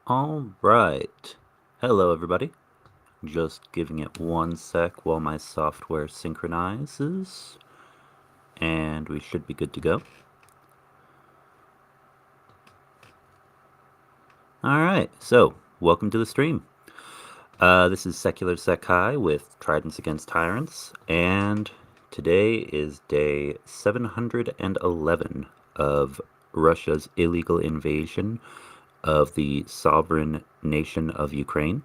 All right. Hello, everybody. Just giving it one sec while my software synchronizes, and we should be good to go. All right. So, welcome to the stream. This is Secular Sekai with Tridents Against Tyrants, and today is day 711 of Russia's illegal invasion of the sovereign nation of Ukraine.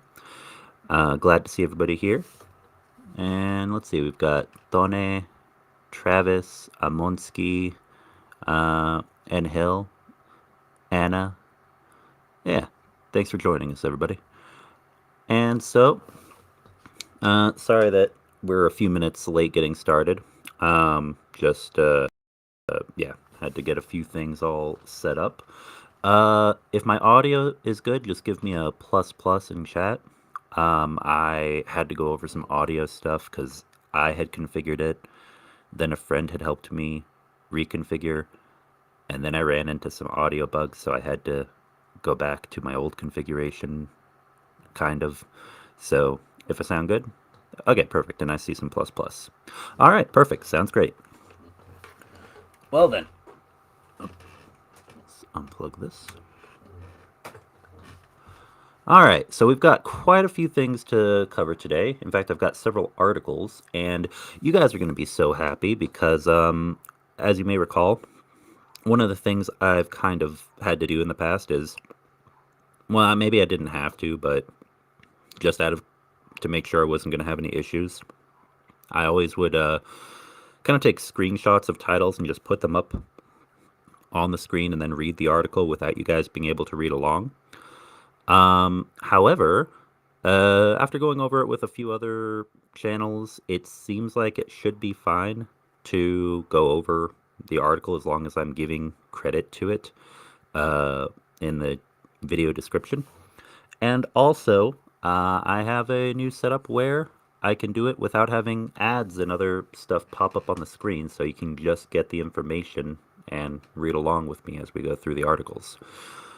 Glad to see everybody here. And let's see, we've got Tone, Travis, Amonsky, Hill, Anna. Yeah, thanks for joining us, everybody. And so, sorry that we're a few minutes late getting started. Yeah, had to get a few things all set up. If my audio is good, just give me a plus plus in chat. I had to go over some audio stuff because I had configured it. Then a friend had helped me reconfigure, and then I ran into some audio bugs, so I had to go back to my old configuration, kind of. So if I sound good, okay, perfect. And I see some plus plus. All right, perfect. Sounds great. Well then, let's unplug this. All right, so we've got quite a few things to cover today. In fact, I've got several articles, and you guys are going to be so happy because, as you may recall, one of the things I've kind of had to do in the past is, well, maybe I didn't have to, but just to make sure I wasn't going to have any issues, I always would kind of take screenshots of titles and just put them up on the screen and then read the article without you guys being able to read along. However, after going over it with a few other channels, it seems like it should be fine to go over the article as long as I'm giving credit to it in the video description. And also, I have a new setup where I can do it without having ads and other stuff pop up on the screen, so you can just get the information and read along with me as we go through the articles.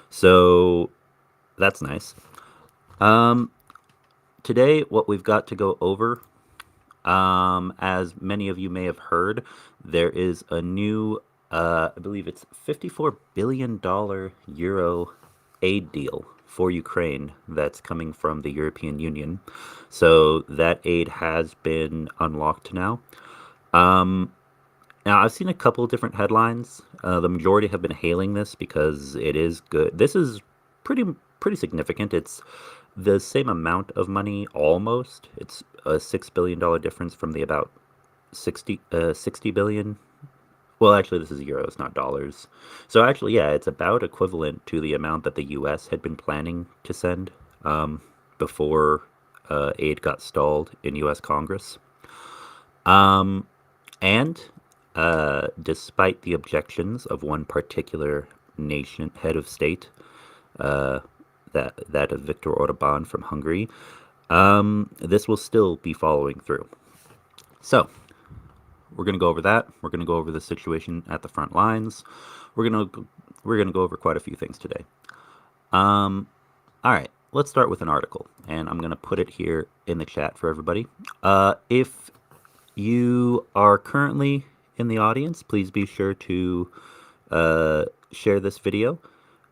So that's nice. Today, what we've got to go over, as many of you may have heard, there is a new, I believe it's $54 billion euro aid deal for Ukraine that's coming from the European Union. So that aid has been unlocked now. Now, I've seen a couple of different headlines. The majority have been hailing this because it is good. This is pretty significant. It's the same amount of money almost. It's a $6 billion difference from the about 60 billion. Well, actually, this is euros, not dollars. So actually, yeah, it's about equivalent to the amount that the U.S. had been planning to send before aid got stalled in U.S. Congress. And despite the objections of one particular nation head of state, that of Viktor Orban from Hungary, this will still be following through. So we're going to go over that. We're going to go over the situation at the front lines. We're going to go over quite a few things today. All right, let's start with an article, and I'm going to put it here in the chat for everybody. If you are currently in the audience, please be sure to share this video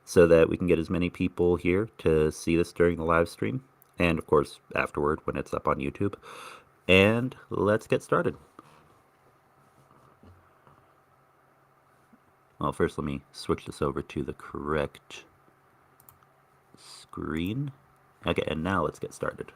so that we can get as many people here to see this during the live stream, and of course afterward when it's up on YouTube. And let's get started. Well, first let me switch this over to the correct screen. Okay, and now let's get started.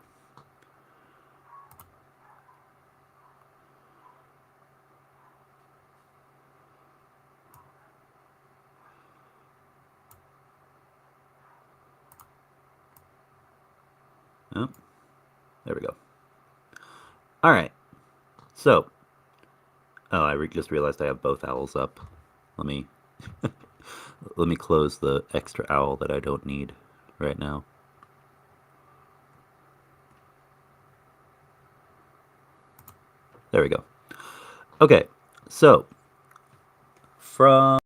Oh, there we go. All right. So, I just realized I have both owls up. Let me let me close the extra owl that I don't need right now. There we go. Okay. So, from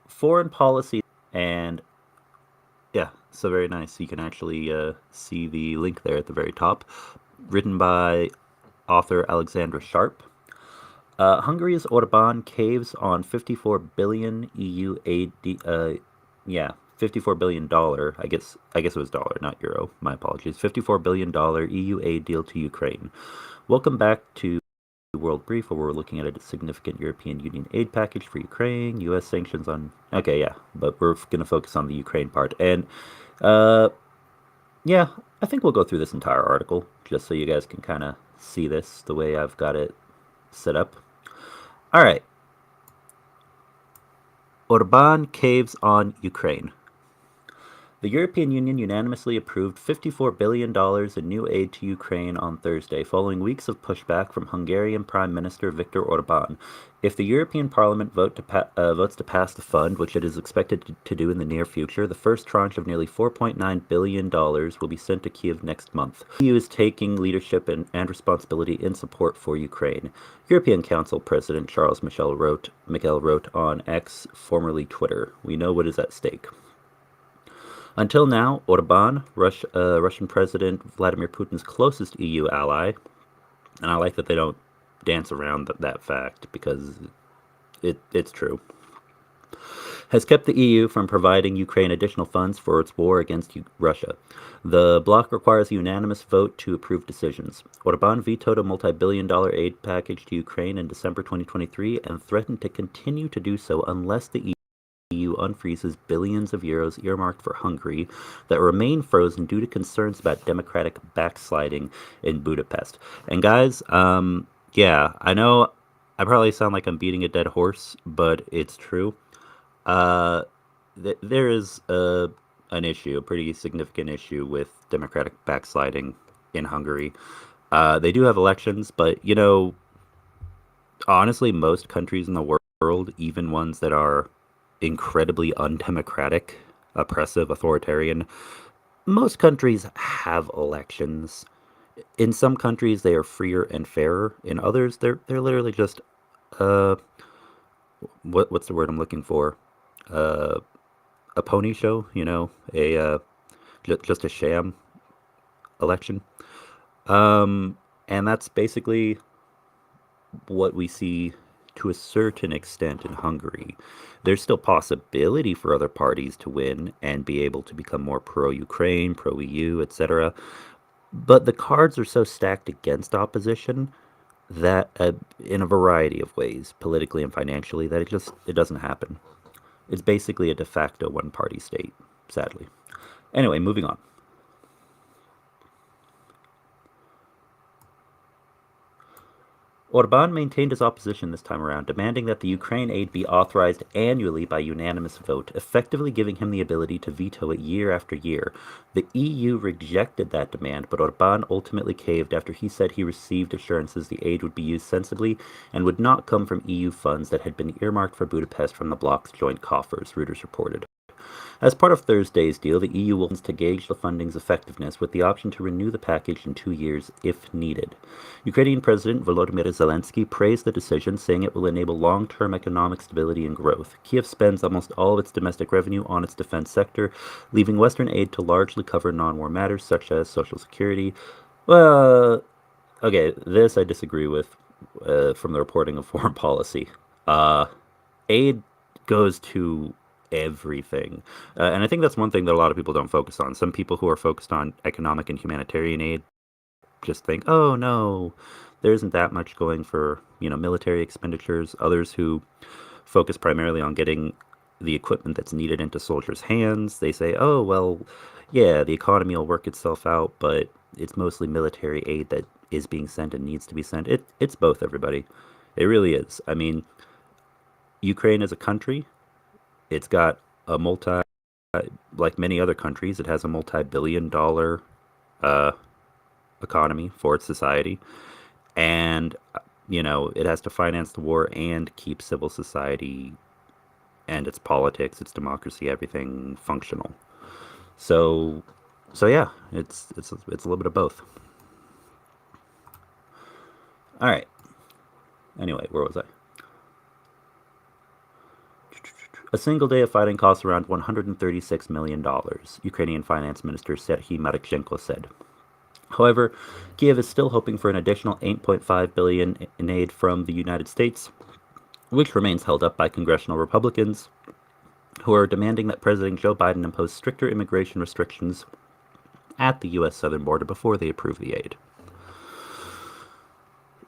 foreign policy and yeah, So very nice. You can actually see the link there at the very top. Written by author Alexandra Sharp. Hungary's Orban caves on 54 billion EU aid. Yeah, $54 billion. I guess it was dollar, not euro. My apologies. $54 billion EU aid deal to Ukraine. Welcome back to World Brief, where we're looking at a significant European Union aid package for Ukraine. U.S. sanctions on. Okay, yeah, but we're going to focus on the Ukraine part. And yeah, I think we'll go through this entire article just so you guys can kind of see this the way I've got it set up. All right. Orban caves on Ukraine. The European Union unanimously approved $54 billion in new aid to Ukraine on Thursday, following weeks of pushback from Hungarian Prime Minister Viktor Orban. If the European Parliament votes to pass the fund, which it is expected to do in the near future, the first tranche of nearly $4.9 billion will be sent to Kiev next month. The EU is taking leadership and responsibility in support for Ukraine. European Council President Charles Michel wrote on X, formerly Twitter, "We know what is at stake." Until now, Orban, Russian President Vladimir Putin's closest EU ally, and I like that they don't dance around that fact because it's true, has kept the EU from providing Ukraine additional funds for its war against Russia. The bloc requires a unanimous vote to approve decisions. Orban vetoed a multi-billion-dollar aid package to Ukraine in December 2023 and threatened to continue to do so unless the EU unfreezes billions of euros earmarked for Hungary that remain frozen due to concerns about democratic backsliding in Budapest. And guys, yeah, I know I probably sound like I'm beating a dead horse, but it's true. There is an issue, a pretty significant issue with democratic backsliding in Hungary. They do have elections, but, you know, honestly, most countries in the world, even ones that are incredibly undemocratic, oppressive, authoritarian, most countries have elections. In some countries, they are freer and fairer. In others, they're literally just what's the word I'm looking for? A pony show, you know, just a sham election. And that's basically what we see to a certain extent in Hungary. There's still possibility for other parties to win and be able to become more pro-Ukraine, pro-EU, etc. But the cards are so stacked against opposition that in a variety of ways, politically and financially, that it doesn't happen. It's basically a de facto one-party state, sadly. Anyway, moving on. Orban maintained his opposition this time around, demanding that the Ukraine aid be authorized annually by unanimous vote, effectively giving him the ability to veto it year after year. The EU rejected that demand, but Orban ultimately caved after he said he received assurances the aid would be used sensibly and would not come from EU funds that had been earmarked for Budapest from the bloc's joint coffers, Reuters reported. As part of Thursday's deal, the EU will to gauge the funding's effectiveness with the option to renew the package in 2 years if needed. Ukrainian President Volodymyr Zelensky praised the decision, saying it will enable long-term economic stability and growth. Kiev spends almost all of its domestic revenue on its defense sector, leaving Western aid to largely cover non-war matters such as social security. Well, okay, this I disagree with from the reporting of foreign policy. Aid goes to everything. And I think that's one thing that a lot of people don't focus on. Some people who are focused on economic and humanitarian aid just think, oh no, there isn't that much going for, you know, military expenditures. Others who focus primarily on getting the equipment that's needed into soldiers' hands, they say, oh, well, yeah, the economy will work itself out, but it's mostly military aid that is being sent and needs to be sent. It's both, everybody. It really is. I mean, Ukraine as a country, it's got a like many other countries, it has a multi-billion-dollar economy for its society. And, you know, it has to finance the war and keep civil society and its politics, its democracy, everything functional. So yeah, it's a little bit of both. All right. Anyway, where was I? A single day of fighting costs around $136 million, Ukrainian Finance Minister Serhiy Marchenko said. However, Kiev is still hoping for an additional $8.5 billion in aid from the United States, which remains held up by congressional Republicans, who are demanding that President Joe Biden impose stricter immigration restrictions at the U.S. southern border before they approve the aid.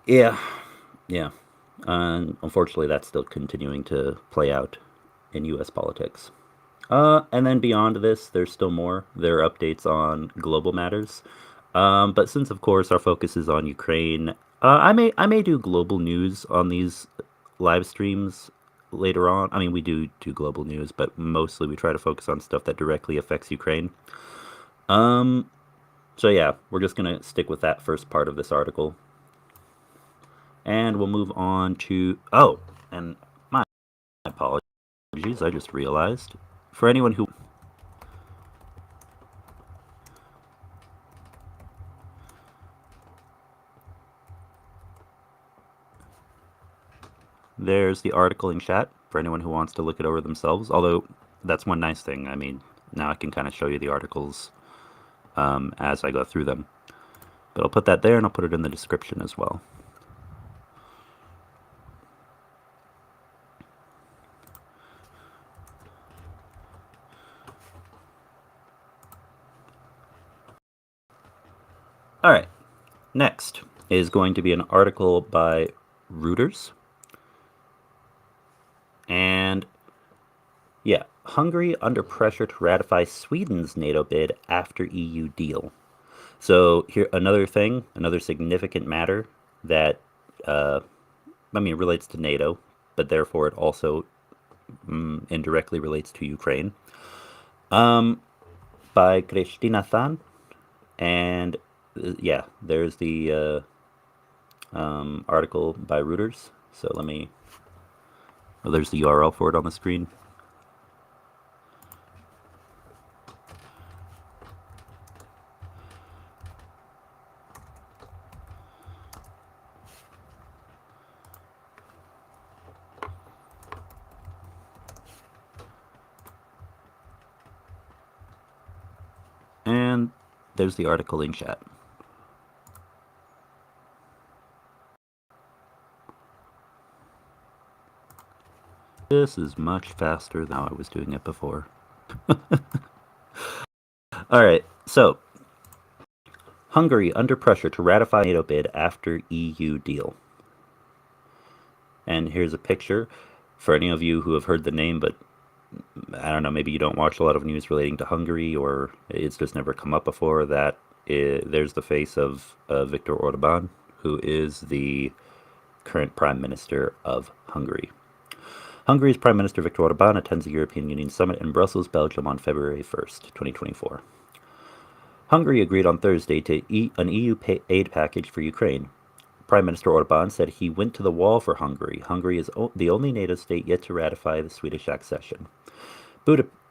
Yeah. Unfortunately, that's still continuing to play out in U.S. politics. And then beyond this, there's still more. There are updates on global matters. But since, of course, our focus is on Ukraine, I may do global news on these live streams later on. I mean, we do global news, but mostly we try to focus on stuff that directly affects Ukraine. So yeah, we're just going to stick with that first part of this article. And we'll move on to... Oh, and my apologies, I just realized. For anyone who... There's the article in chat for anyone who wants to look it over themselves. Although, that's one nice thing. I mean, now I can kind of show you the articles as I go through them. But I'll put that there, and I'll put it in the description as well. All right, next is going to be an article by Reuters. And yeah, Hungary under pressure to ratify Sweden's NATO bid after EU deal. So here, another significant matter that, relates to NATO, but therefore it also indirectly relates to Ukraine. By Kristina Than, and yeah, there's the article by Reuters. So let me... Oh, there's the URL for it on the screen. And there's the article in chat. This is much faster than how I was doing it before. All right, so Hungary under pressure to ratify NATO bid after EU deal. And here's a picture for any of you who have heard the name, but I don't know, maybe you don't watch a lot of news relating to Hungary, or it's just never come up before. There's the face of Viktor Orban, who is the current Prime Minister of Hungary. Hungary's Prime Minister Viktor Orban attends the European Union Summit in Brussels, Belgium on February 1st, 2024. Hungary agreed on Thursday to an EU aid package for Ukraine. Prime Minister Orban said he went to the wall for Hungary. Hungary is the only NATO state yet to ratify the Swedish accession.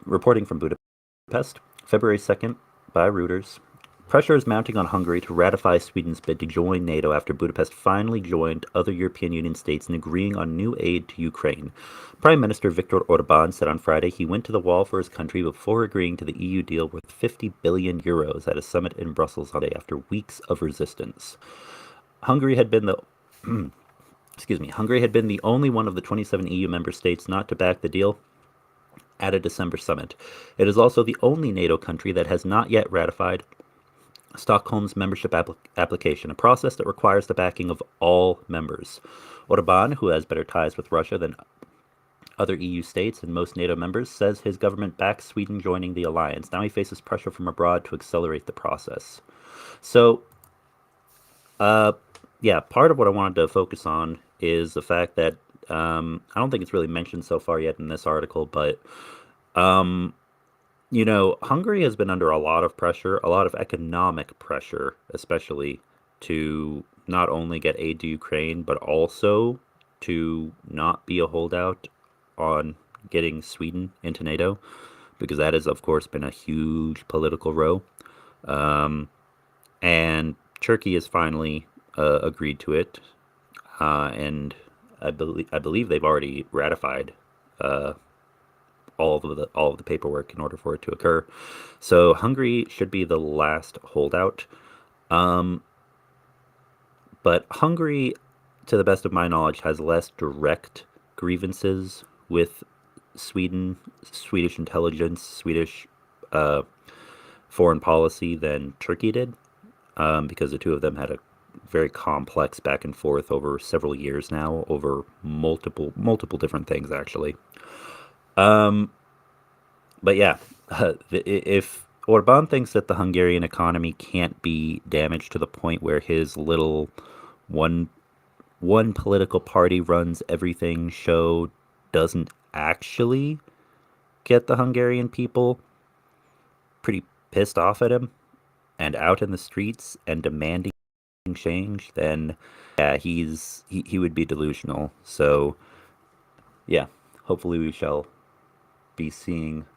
Reporting from Budapest, February 2nd, by Reuters. Pressure is mounting on Hungary to ratify Sweden's bid to join NATO after Budapest finally joined other European Union states in agreeing on new aid to Ukraine. Prime Minister Viktor Orban said on Friday he went to the wall for his country before agreeing to the EU deal worth 50 billion euros at a summit in Brussels on Monday after weeks of resistance. Hungary had been the only one of the 27 EU member states not to back the deal at a December summit. It is also the only NATO country that has not yet ratified Stockholm's membership application, a process that requires the backing of all members. Orban, who has better ties with Russia than other EU states and most NATO members, says his government backs Sweden joining the alliance. Now he faces pressure from abroad to accelerate the process. So, yeah, part of what I wanted to focus on is the fact that I don't think it's really mentioned so far yet in this article, but you know, Hungary has been under a lot of pressure, a lot of economic pressure, especially to not only get aid to Ukraine, but also to not be a holdout on getting Sweden into NATO, because that has, of course, been a huge political row. And Turkey has finally agreed to it, and I believe they've already ratified all of the paperwork in order for it to occur. So Hungary should be the last holdout. Um, but Hungary, to the best of my knowledge, has less direct grievances with Sweden, Swedish intelligence, Swedish uh, foreign policy than Turkey did, because the two of them had a very complex back and forth over several years now, over multiple different things actually. Um, but yeah, if Orban thinks that the Hungarian economy can't be damaged to the point where his little one one political party runs everything show doesn't actually get the Hungarian people pretty pissed off at him and out in the streets and demanding change, then yeah, he would be delusional. So yeah, hopefully we shall be seeing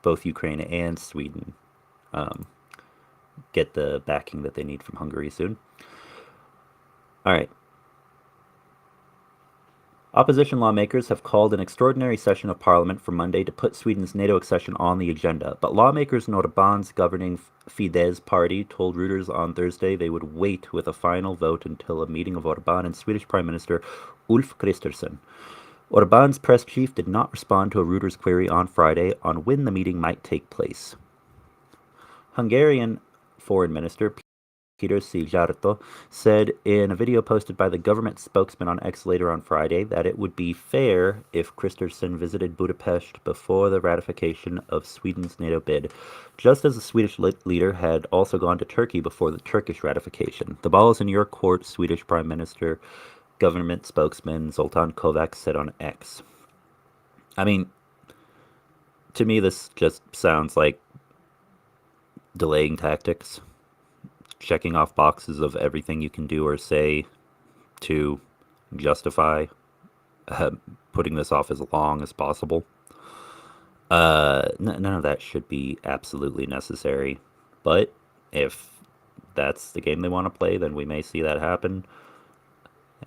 both Ukraine and Sweden um, get the backing that they need from Hungary soon. All right. Opposition lawmakers have called an extraordinary session of parliament for Monday to put Sweden's NATO accession on the agenda, but lawmakers in Orban's governing Fidesz party told Reuters on Thursday they would wait with a final vote until a meeting of Orban and Swedish Prime Minister Ulf Kristersson. Orban's press chief did not respond to a Reuters query on Friday on when the meeting might take place. Hungarian Foreign Minister Peter Szijjártó said in a video posted by the government spokesman on X later on Friday that it would be fair if Kristersson visited Budapest before the ratification of Sweden's NATO bid, just as the Swedish leader had also gone to Turkey before the Turkish ratification. The ball is in your court, Swedish Prime Minister government spokesman Zoltán Kovács said on X. I mean, to me this just sounds like delaying tactics. Checking off boxes of everything you can do or say to justify putting this off as long as possible. None of that should be absolutely necessary. But if that's the game they want to play, then we may see that happen.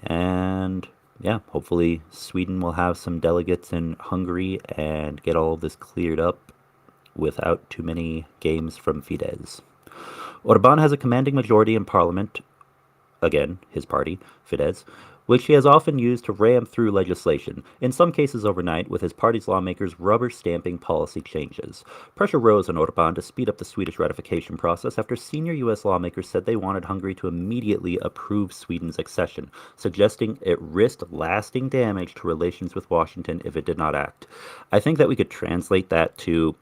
And yeah, hopefully Sweden will have some delegates in Hungary and get all of this cleared up without too many games from Fidesz. Orban has a commanding majority in parliament, again, his party, Fidesz, which he has often used to ram through legislation, in some cases overnight, with his party's lawmakers rubber-stamping policy changes. Pressure rose on Orban to speed up the Swedish ratification process after senior U.S. lawmakers said they wanted Hungary to immediately approve Sweden's accession, suggesting it risked lasting damage to relations with Washington if it did not act. I think that we could translate that to,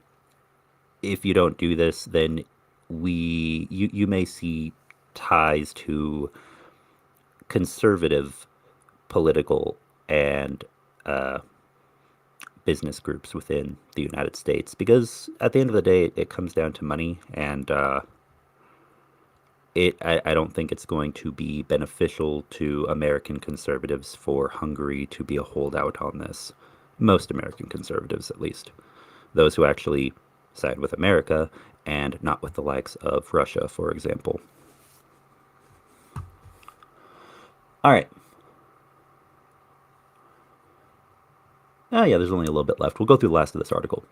if you don't do this, then you may see ties to conservative political and business groups within the United States, because at the end of the day it comes down to money, and I don't think it's going to be beneficial to American conservatives for Hungary to be a holdout on this. Most American conservatives, at least. Those who actually side with America and not with the likes of Russia, for example. All right. Yeah, there's only a little bit left. We'll go through the last of this article.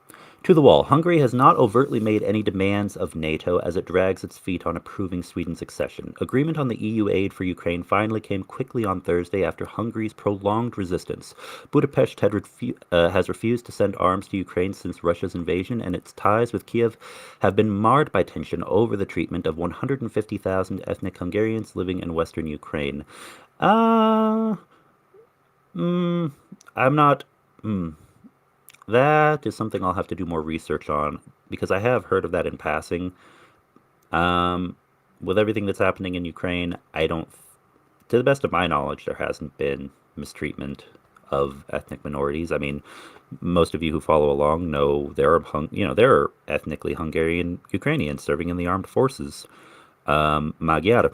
To the wall. Hungary has not overtly made any demands of NATO as it drags its feet on approving Sweden's accession. Agreement on the EU aid for Ukraine finally came quickly on Thursday after Hungary's prolonged resistance. Budapest has refused to send arms to Ukraine since Russia's invasion, and its ties with Kiev have been marred by tension over the treatment of 150,000 ethnic Hungarians living in western Ukraine. I'm not... That is something I'll have to do more research on, because I have heard of that in passing. With everything that's happening in Ukraine, to the best of my knowledge, there hasn't been mistreatment of ethnic minorities. I mean, most of you who follow along know there are ethnically Hungarian Ukrainians serving in the armed forces. Magyar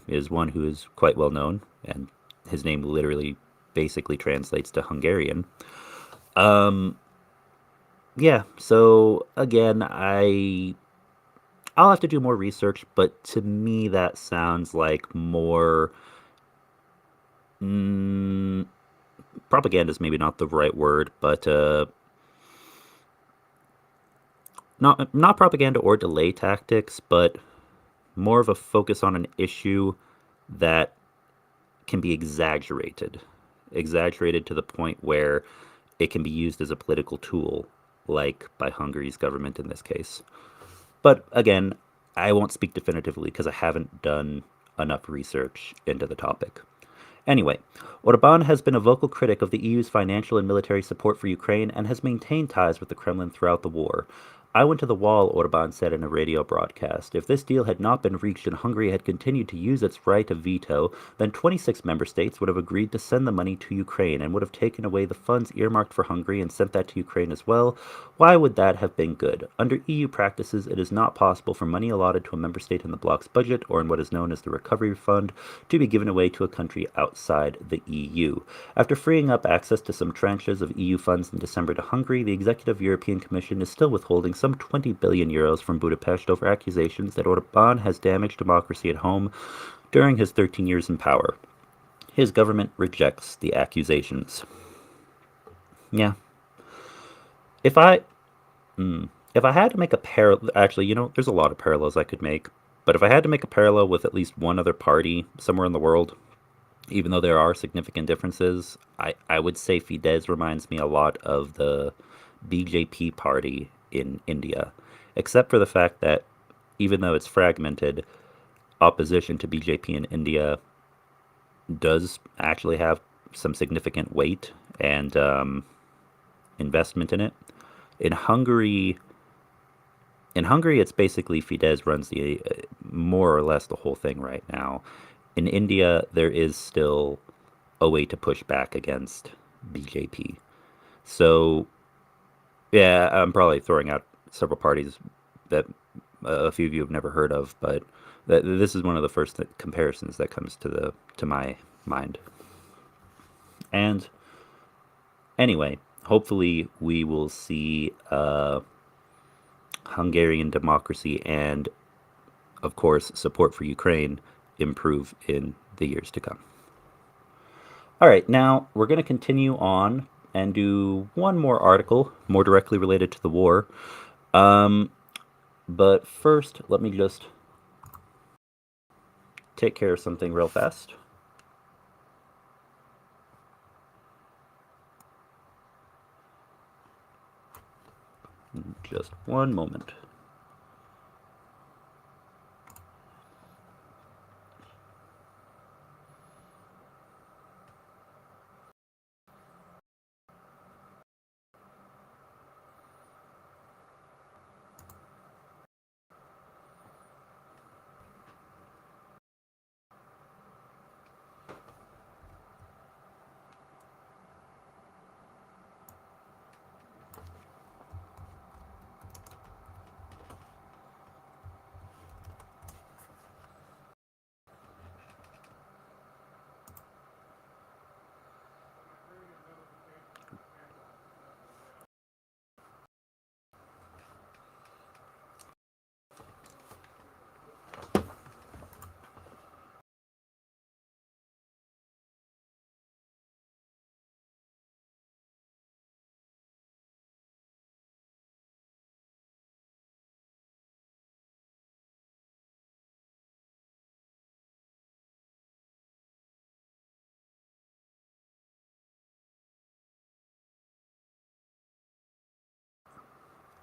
is one who is quite well known, and his name literally basically translates to Hungarian. Yeah, so again, I'll have to do more research, but to me that sounds like more propaganda is maybe not the right word, but not propaganda or delay tactics, but more of a focus on an issue that can be exaggerated to the point where it can be used as a political tool, like by Hungary's government in this case. But again, I won't speak definitively because I haven't done enough research into the topic. Anyway, Orban has been a vocal critic of the EU's financial and military support for Ukraine and has maintained ties with the Kremlin throughout the war. I went to the wall, Orban said in a radio broadcast. If this deal had not been reached and Hungary had continued to use its right of veto, then 26 member states would have agreed to send the money to Ukraine and would have taken away the funds earmarked for Hungary and sent that to Ukraine as well. Why would that have been good? Under EU practices, it is not possible for money allotted to a member state in the bloc's budget or in what is known as the Recovery Fund to be given away to a country outside the EU. After freeing up access to some tranches of EU funds in December to Hungary, the Executive European Commission is still withholding some 20 billion euros from Budapest over accusations that Orban has damaged democracy at home during his 13 years in power. His government rejects the accusations. Yeah. If I had to make a parallel, actually, there's a lot of parallels I could make, but if I had to make a parallel with at least one other party somewhere in the world, even though there are significant differences, I would say Fidesz reminds me a lot of the BJP party in India, except for the fact that even though it's fragmented, opposition to BJP in India does actually have some significant weight and investment in it. In Hungary, it's basically Fidesz runs the more or less the whole thing right now. In India, there is still a way to push back against BJP. So, yeah, I'm probably throwing out several parties that a few of you have never heard of, but this is one of the first comparisons that comes to my mind. And anyway, hopefully we will see Hungarian democracy and, of course, support for Ukraine improve in the years to come. All right, now we're going to continue on and do one more article more directly related to the war. But first, let me just take care of something real fast. Just one moment.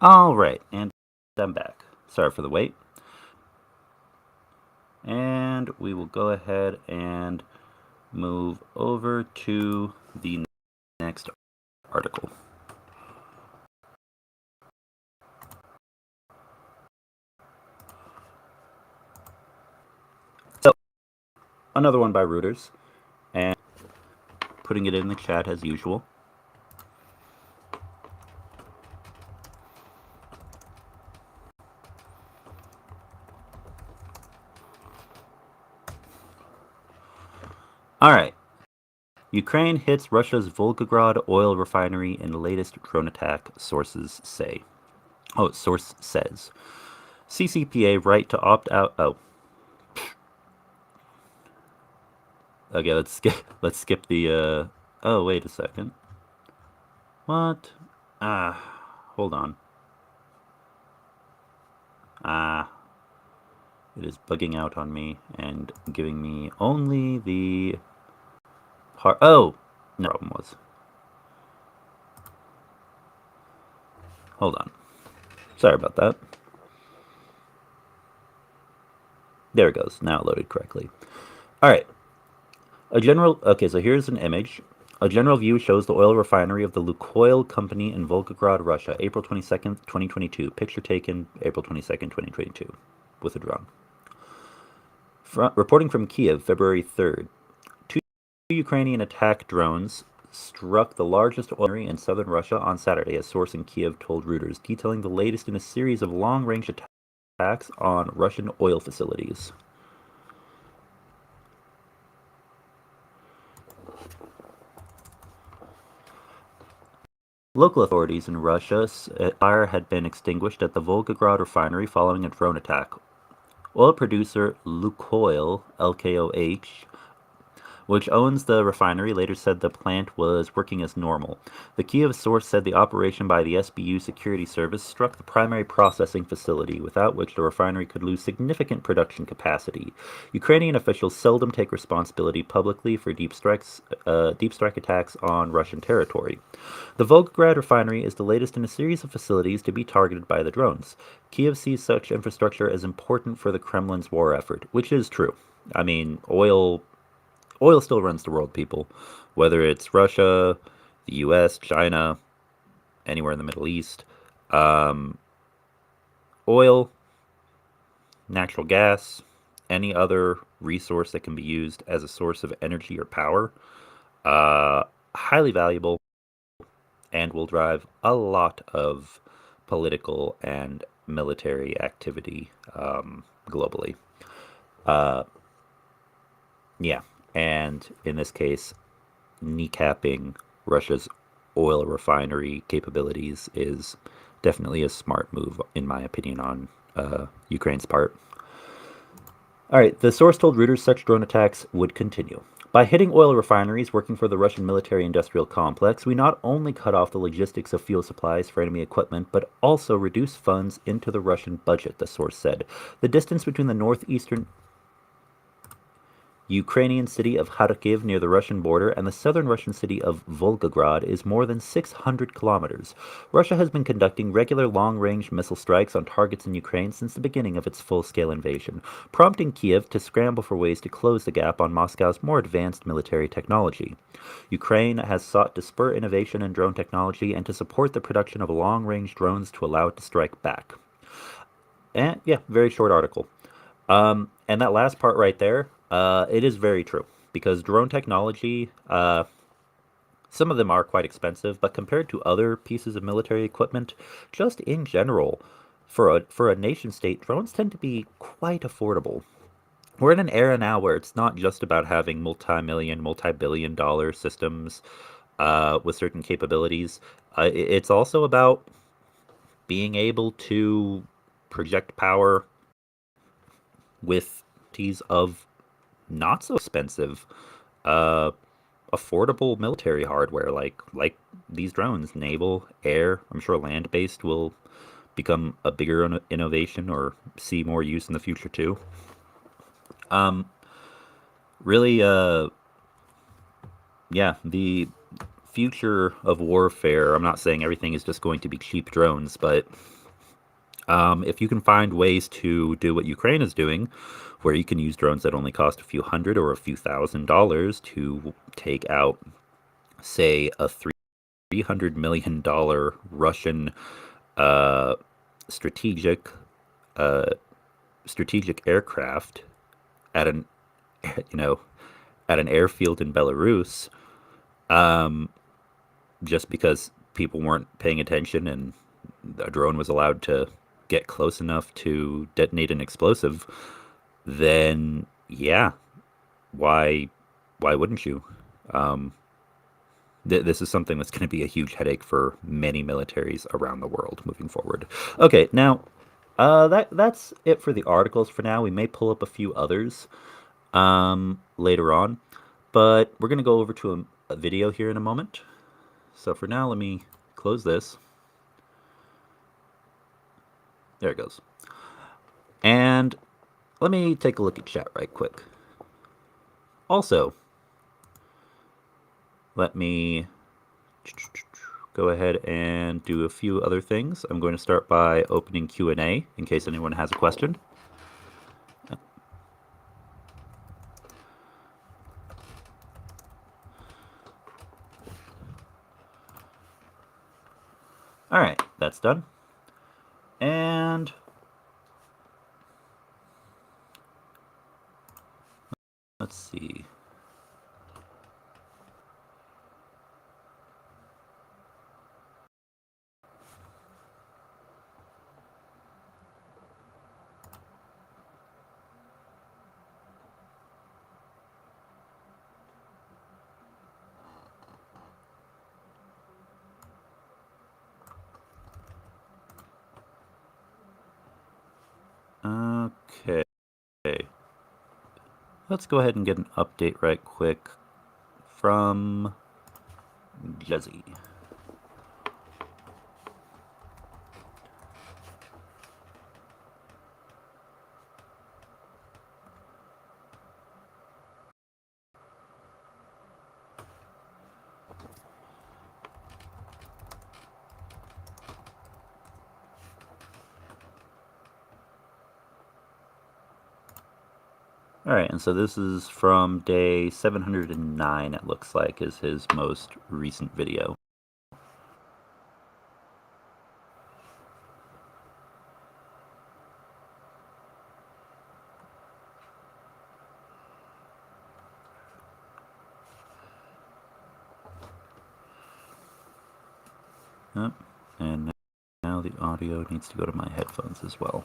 All right, and I'm back. Sorry for the wait. And we will go ahead and move over to the next article. So, another one by Reuters, and putting it in the chat as usual. All right. Ukraine hits Russia's Volgograd oil refinery in the latest drone attack, sources say. Oh, source says. CCPA right to opt out. Oh. Okay, let's skip the oh, wait a second. What? Hold on. It is bugging out on me and giving me only the part. Oh, no problem was. Hold on. Sorry about that. There it goes. Now it loaded correctly. All right. Okay, so here's an image. A general view shows the oil refinery of the Lukoil company in Volgograd, Russia, April 22nd, 2022. Picture taken April 22nd, 2022, with a drone. Reporting from Kiev, February 3rd. Two Ukrainian attack drones struck the largest oil refinery in southern Russia on Saturday, a source in Kiev told Reuters, detailing the latest in a series of long-range attacks on Russian oil facilities. Local authorities in Russia said fire had been extinguished at the Volgograd refinery following a drone attack. Oil producer Lukoil, LKOH, which owns the refinery, later said the plant was working as normal. The Kiev source said the operation by the SBU security service struck the primary processing facility, without which the refinery could lose significant production capacity. Ukrainian officials seldom take responsibility publicly for deep strike attacks on Russian territory. The Volgograd refinery is the latest in a series of facilities to be targeted by the drones. Kiev sees such infrastructure as important for the Kremlin's war effort, which is true. I mean, oil still runs the world, people. Whether it's Russia, the US, China, anywhere in the Middle East. Oil, natural gas, any other resource that can be used as a source of energy or power, highly valuable and will drive a lot of political and military activity globally. Yeah, and in this case, kneecapping Russia's oil refinery capabilities is definitely a smart move, in my opinion, on Ukraine's part. All right, the source told Reuters such drone attacks would continue. By hitting oil refineries working for the Russian military-industrial complex, we not only cut off the logistics of fuel supplies for enemy equipment, but also reduce funds into the Russian budget, the source said. The distance between the northeastern Ukrainian city of Kharkiv near the Russian border and the southern Russian city of Volgograd is more than 600 kilometers. Russia has been conducting regular long-range missile strikes on targets in Ukraine since the beginning of its full-scale invasion, prompting Kiev to scramble for ways to close the gap on Moscow's more advanced military technology. Ukraine has sought to spur innovation in drone technology and to support the production of long-range drones to allow it to strike back. And yeah, very short article. And that last part right there, it is very true, because drone technology, some of them are quite expensive, but compared to other pieces of military equipment, just in general, for a nation state, drones tend to be quite affordable. We're in an era now where it's not just about having multi-million, multi-billion dollar systems with certain capabilities. It's also about being able to project power with of not so expensive, affordable military hardware like these drones, naval, air. I'm sure land-based will become a bigger innovation or see more use in the future too. Really, yeah, the future of warfare. I'm not saying everything is just going to be cheap drones, but if you can find ways to do what Ukraine is doing, where you can use drones that only cost a few hundred or a few $1,000s to take out, say, a $300 million Russian strategic aircraft at an at an airfield in Belarus, just because people weren't paying attention and a drone was allowed to get close enough to detonate an explosive, then yeah, why wouldn't you? This is something that's going to be a huge headache for many militaries around the world moving forward. Okay, now that's it for the articles for now. We may pull up a few others later on, but we're going to go over to a video here in a moment. So for now, let me close this. There it goes. And let me take a look at chat right quick. Also, let me go ahead and do a few other things. I'm going to start by opening Q&A in case anyone has a question. All right, that's done. And let's see. Okay. Let's go ahead and get an update right quick from Jesse. All right, and so this is from day 709, it looks like, is his most recent video. Yep, and now the audio needs to go to my headphones as well.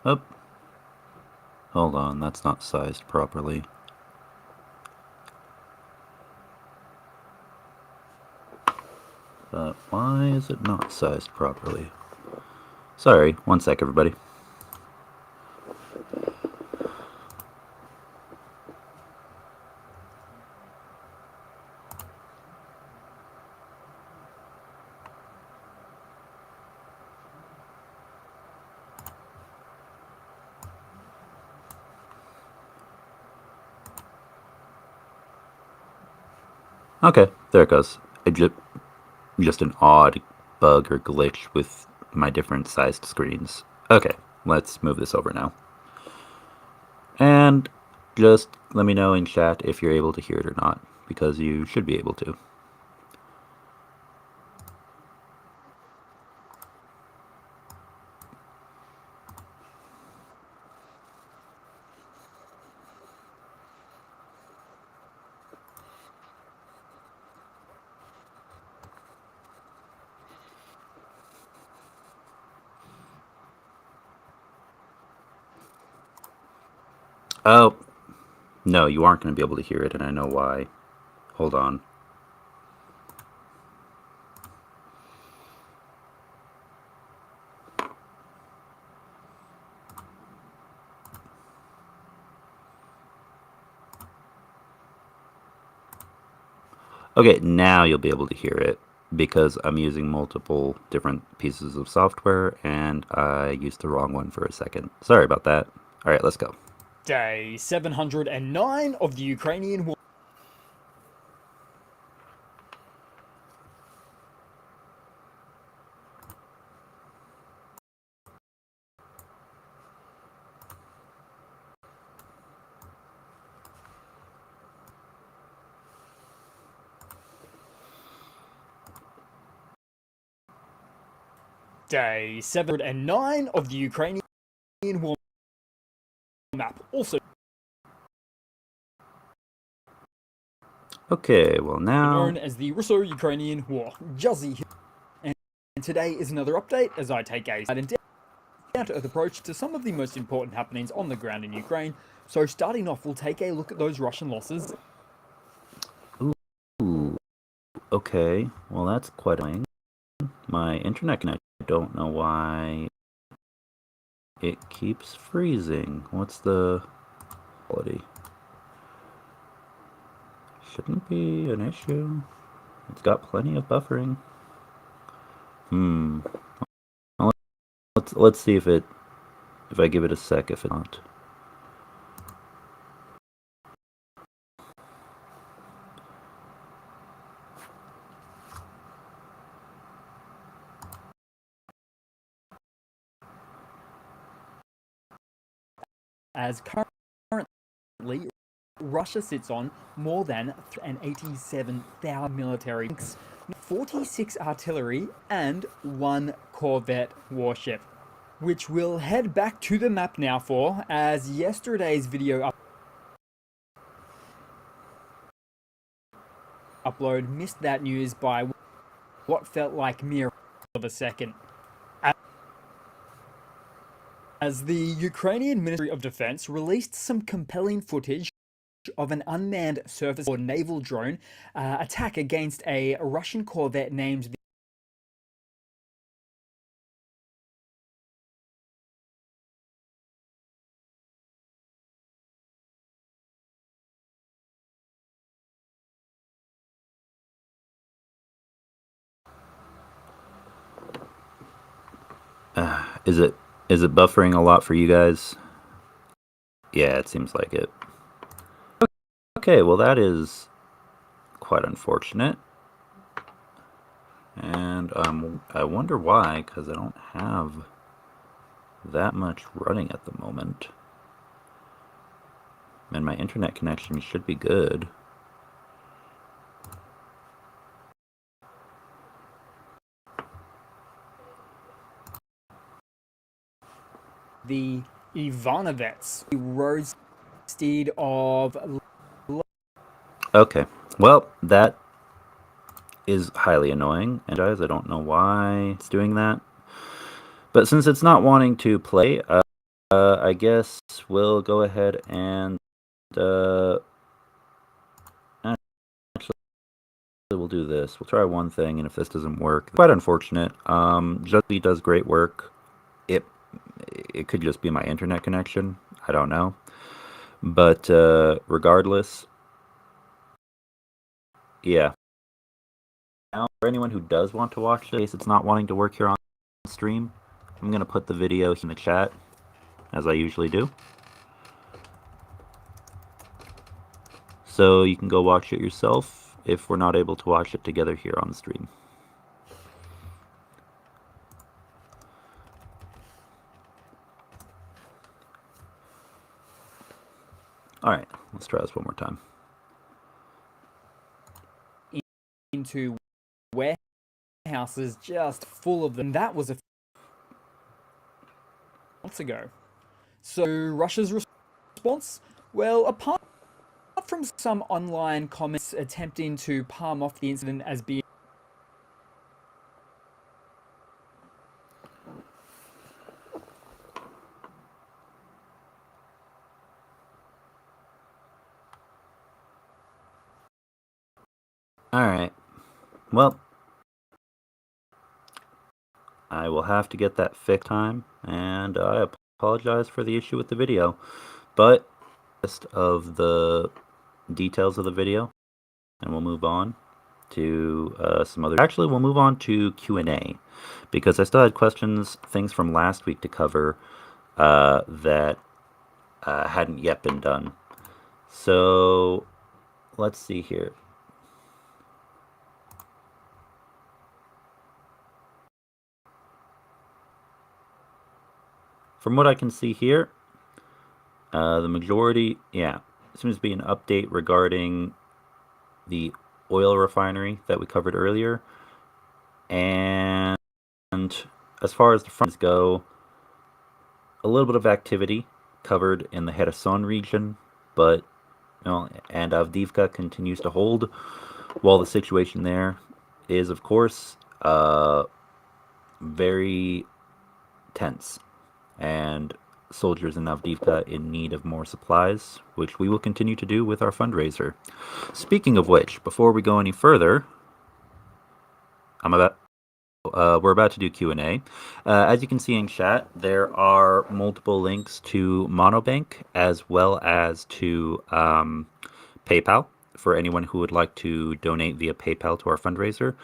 Oh, hold on, that's not sized properly. But why is it not sized properly? Sorry, one sec, everybody. Okay, there it goes. Just an odd bug or glitch with my different sized screens. Okay, let's move this over now. And just let me know in chat if you're able to hear it or not, because you should be able to. Oh, no, you aren't going to be able to hear it, and I know why. Hold on. Okay, now you'll be able to hear it, because I'm using multiple different pieces of software, and I used the wrong one for a second. Sorry about that. All right, let's go. Day 709 of the Ukrainian war. Day 709 of the Ukrainian war map. Also Okay, well now... known as the Russo-Ukrainian War. Juzzy. And today is another update as I take a down-to-earth approach to some of the most important happenings on the ground in Ukraine. So starting off, we'll take a look at those Russian losses. Ooh, okay, well that's quite annoying. My internet connection, I don't know why it keeps freezing. What's the quality? Shouldn't be an issue. It's got plenty of buffering. Well, let's see if I give it a sec, if it's not. As currently, Russia sits on more than 87,000 military tanks, 46 artillery, and 1 corvette warship, which we'll head back to the map now for, as yesterday's video upload missed that news by what felt like mere of a second. As the Ukrainian Ministry of Defense released some compelling footage of an unmanned surface or naval drone attack against a Russian corvette named Is it buffering a lot for you guys? Yeah, it seems like it. Okay, well that is quite unfortunate. And I wonder why, because I don't have that much running at the moment. And my internet connection should be good. the Ivanovets, the road steed of... Okay, well, that is highly annoying, and guys, I don't know why it's doing that. But since it's not wanting to play, I guess we'll go ahead and actually we'll do this. We'll try one thing, and if this doesn't work, quite unfortunate. Justy does great work. It could just be my internet connection. I don't know. But regardless, yeah. Now, for anyone who does want to watch this, it's not wanting to work here on stream, I'm going to put the video in the chat, as I usually do. So you can go watch it yourself if we're not able to watch it together here on the stream. Alright, let's try this one more time. Into warehouses just full of them. That was a months ago. So Russia's response? Well, apart from some online comments attempting to palm off the incident as being Alright, well, I will have to get that fixed time, and I apologize for the issue with the video, but list of the details of the video, and we'll move on to some other... Actually, we'll move on to Q&A, because I still had questions, things from last week to cover that hadn't yet been done. So, let's see here. From what I can see here, the majority, seems to be an update regarding the oil refinery that we covered earlier. And as far as the fronts go, a little bit of activity covered in the Kherson region, but and Avdiivka continues to hold, while the situation there is, of course, very tense, and soldiers in Avdiivka in need of more supplies, which we will continue to do with our fundraiser. Speaking of which, before we go any further, I'm about we're about to do Q&A. As you can see in chat, there are multiple links to Monobank as well as to PayPal for anyone who would like to donate via PayPal to our fundraiser.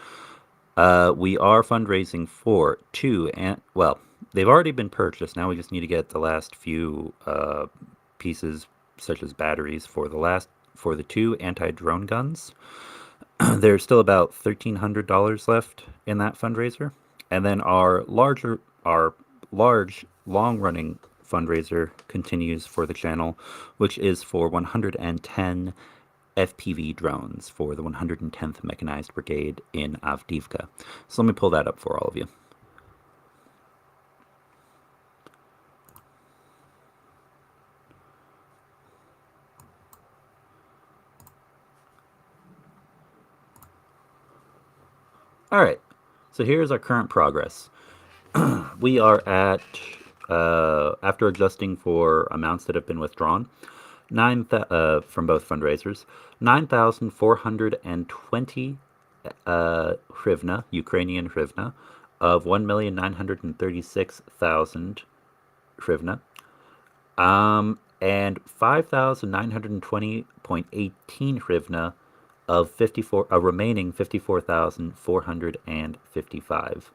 We are fundraising for two, and well, they've already been purchased. Now we just need to get the last few pieces, such as batteries, for the two anti-drone guns. There's still about $1,300 left in that fundraiser, and then our large, long-running fundraiser continues for the channel, which is for 110 FPV drones for the 110th Mechanized Brigade in Avdiivka. So let me pull that up for all of you. All right, so here's our current progress. We are at, after adjusting for amounts that have been withdrawn, from both fundraisers, 9,420 hryvnia, Ukrainian hryvnia, of 1,936,000 hryvnia, and 5,920.18 hryvnia of remaining 54,455.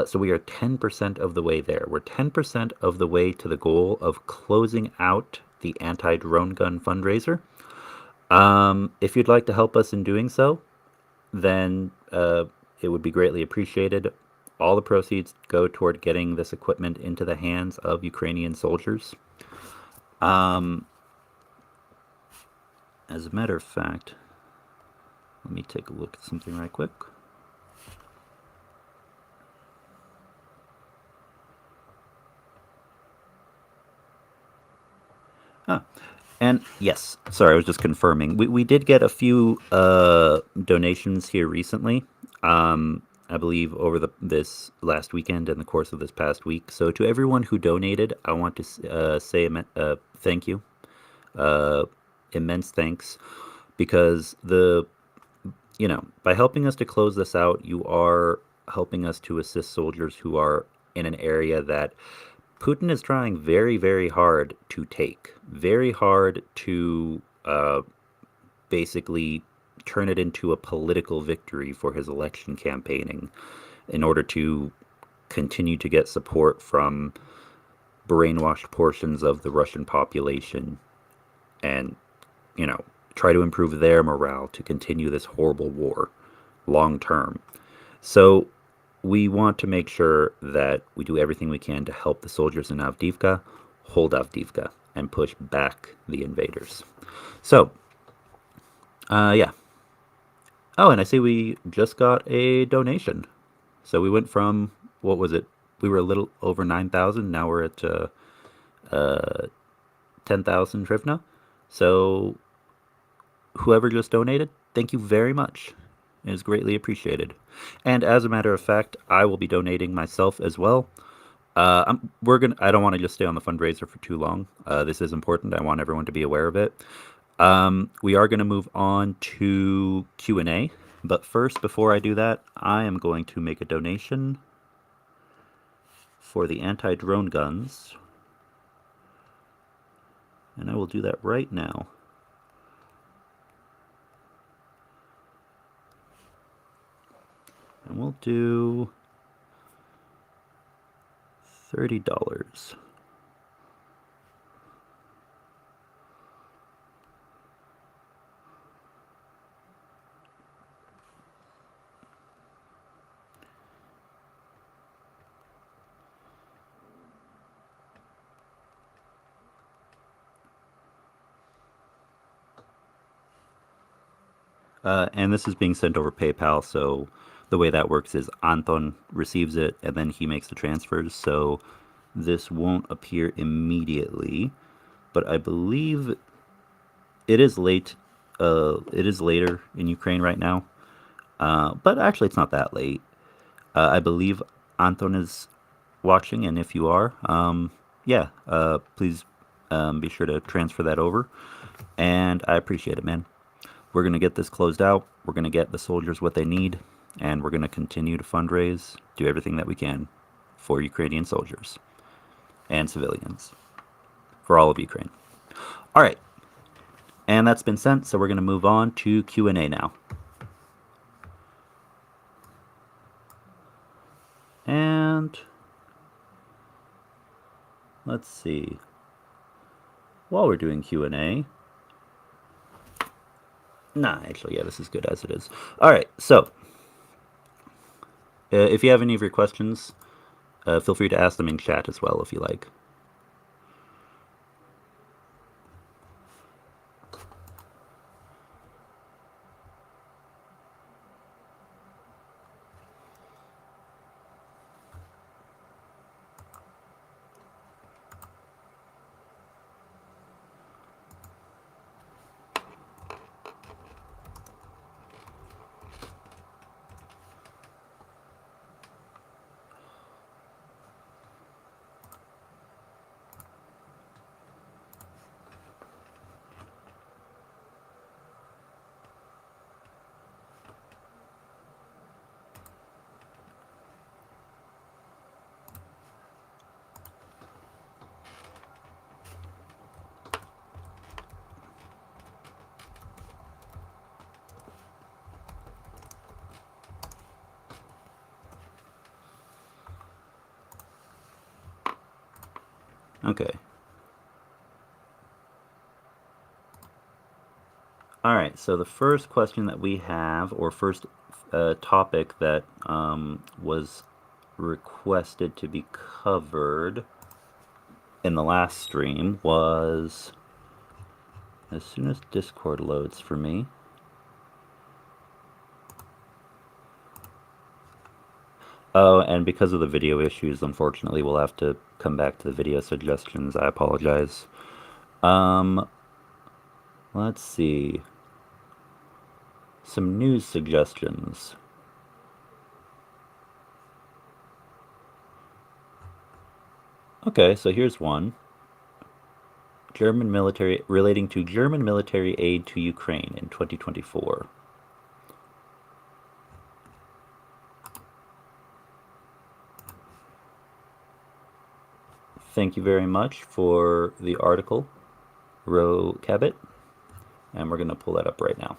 So we are 10% of the way there. We're 10% of the way to the goal of closing out the anti-drone gun fundraiser. If you'd like to help us in doing so, then it would be greatly appreciated. All the proceeds go toward getting this equipment into the hands of Ukrainian soldiers. As a matter of fact, let me take a look at something right quick. And yes, sorry, I was just confirming. We did get a few donations here recently. I believe over this last weekend and the course of this past week. So to everyone who donated, I want to say thank you, immense thanks, because by helping us to close this out, you are helping us to assist soldiers who are in an area that Putin is trying very, very hard to take, very hard to basically turn it into a political victory for his election campaigning in order to continue to get support from brainwashed portions of the Russian population and, try to improve their morale to continue this horrible war long term. So we want to make sure that we do everything we can to help the soldiers in Avdiivka hold Avdiivka and push back the invaders. So, yeah. Oh, and I see we just got a donation. So we went from, what was it? We were a little over 9,000. Now we're at 10,000 hryvnia. So whoever just donated, thank you very much. It is greatly appreciated. And as a matter of fact, I will be donating myself as well. I don't want to just stay on the fundraiser for too long. This is important. I want everyone to be aware of it. We are going to move on to Q&A. But first, before I do that, I am going to make a donation for the anti-drone guns. And I will do that right now. And we'll do $30. And this is being sent over PayPal, so the way that works is Anton receives it and then he makes the transfers, so this won't appear immediately, but I believe it is late. It is later in Ukraine right now, but actually it's not that late. I believe Anton is watching, and if you are, please be sure to transfer that over, and I appreciate it, man. We're going to get this closed out. We're going to get the soldiers what they need, and we're going to continue to fundraise, do everything that we can for Ukrainian soldiers and civilians, for all of Ukraine. All right, and that's been sent, so we're going to move on to Q&A now. And let's see. While we're doing Q&A, actually, yeah, this is good as it is. All right, so if you have any of your questions, feel free to ask them in chat as well if you like. Okay. All right, so the first question that we have, or first topic that was requested to be covered in the last stream was, as soon as Discord loads for me. Oh, and because of the video issues, unfortunately, we'll have to come back to the video suggestions. I apologize. Let's see. Some news suggestions. Okay, so here's one. Relating to German military aid to Ukraine in 2024. Thank you very much for the article, Ro Cabot, and we're going to pull that up right now.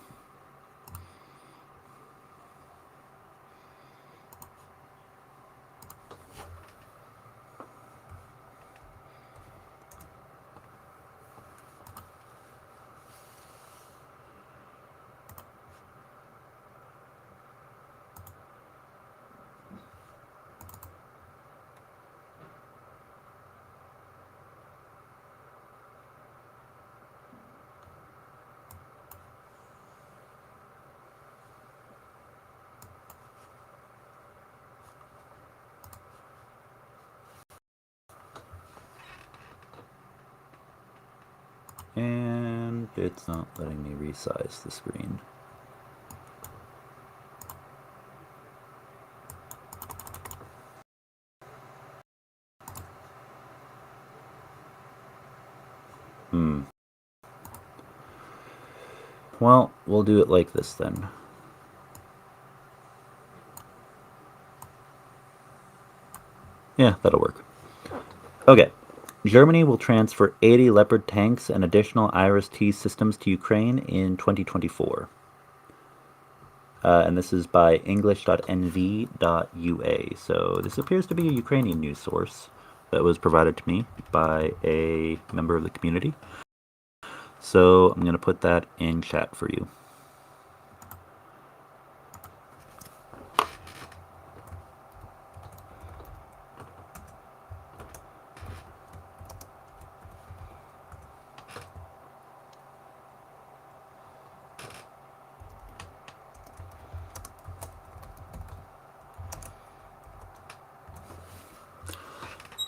And it's not letting me resize the screen. Well, we'll do it like this then. Yeah, that'll work. Okay. Germany will transfer 80 Leopard tanks and additional IRIS-T systems to Ukraine in 2024. And this is by english.nv.ua. So this appears to be a Ukrainian news source that was provided to me by a member of the community. So I'm going to put that in chat for you.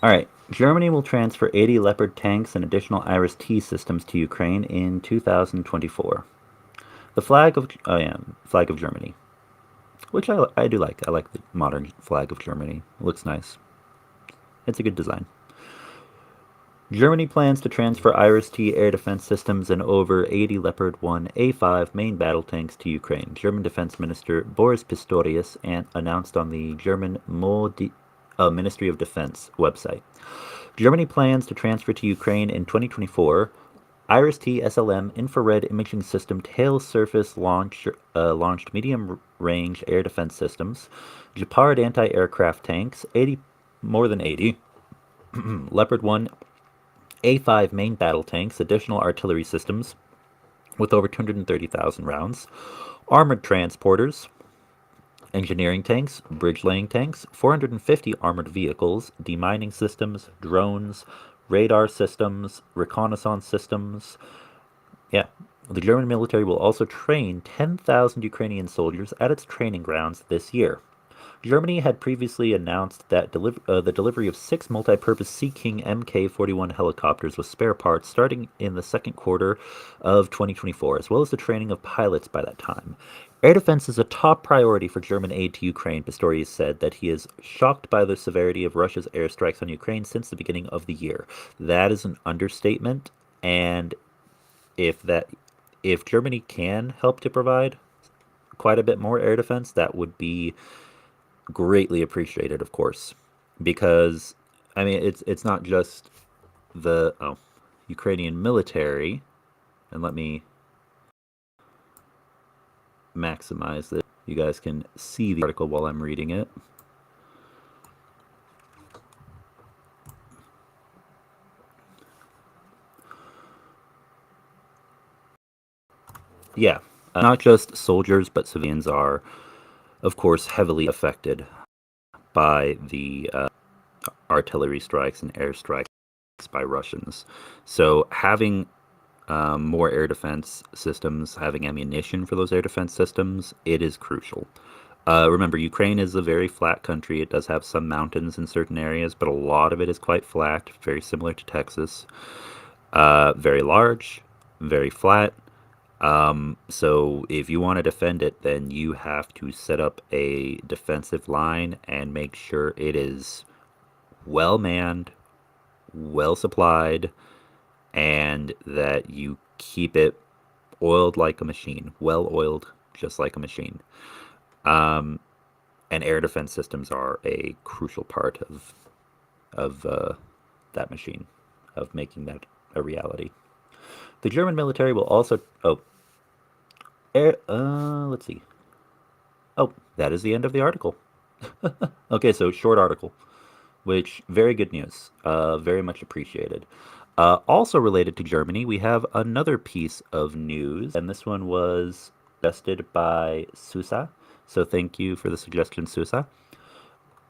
All right. Germany will transfer 80 Leopard tanks and additional IRIS-T systems to Ukraine in 2024. The flag of Germany, which I do like. I like the modern flag of Germany. It looks nice. It's a good design. Germany plans to transfer Iris-T air defense systems and over 80 Leopard 1A5 main battle tanks to Ukraine. German Defense Minister Boris Pistorius announced on the German Ministry of Defense website. Germany plans to transfer to Ukraine in 2024 Iris-T SLM infrared imaging system tail surface launched medium-range air defense systems, Gepard anti-aircraft tanks, more than 80, Leopard 1 A5 main battle tanks, additional artillery systems with over 230,000 rounds, armored transporters, engineering tanks, bridge laying tanks, 450 armored vehicles, demining systems, drones, radar systems, reconnaissance systems. Yeah. The German military will also train 10,000 Ukrainian soldiers at its training grounds this year. Germany had previously announced that the delivery of 6 multi-purpose Sea King Mk-41 helicopters with spare parts starting in the second quarter of 2024, as well as the training of pilots by that time. Air defense is a top priority for German aid to Ukraine. Pistorius said that he is shocked by the severity of Russia's airstrikes on Ukraine since the beginning of the year. That is an understatement, and if Germany can help to provide quite a bit more air defense, that would be greatly appreciated, of course, because I mean it's not just the Ukrainian military, and let me maximize this. You guys can see the article while I'm reading it. Yeah, not just soldiers, but civilians are, of course, heavily affected by the artillery strikes and airstrikes by Russians. So having more air defense systems, having ammunition for those air defense systems, it is crucial. Remember, Ukraine is a very flat country. It does have some mountains in certain areas, but a lot of it is quite flat, very similar to Texas. Very large, very flat. So if you want to defend it, then you have to set up a defensive line and make sure it is well manned, well supplied, and that you keep it oiled like a machine, well oiled, just like a machine. And air defense systems are a crucial part of that machine, of making that a reality. The German military will also let's see. Oh, that is the end of the article. Okay, so short article, which very good news, very much appreciated. Also related to Germany, we have another piece of news, and this one was suggested by Susa. So thank you for the suggestion, Susa.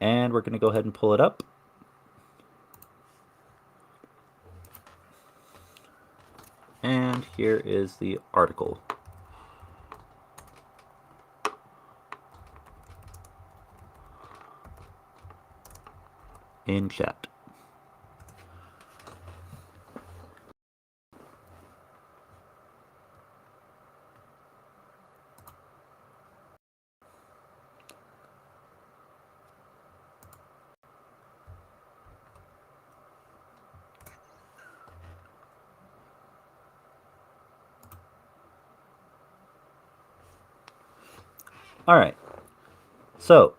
And we're going to go ahead and pull it up. And here is the article. In chat. All right. So,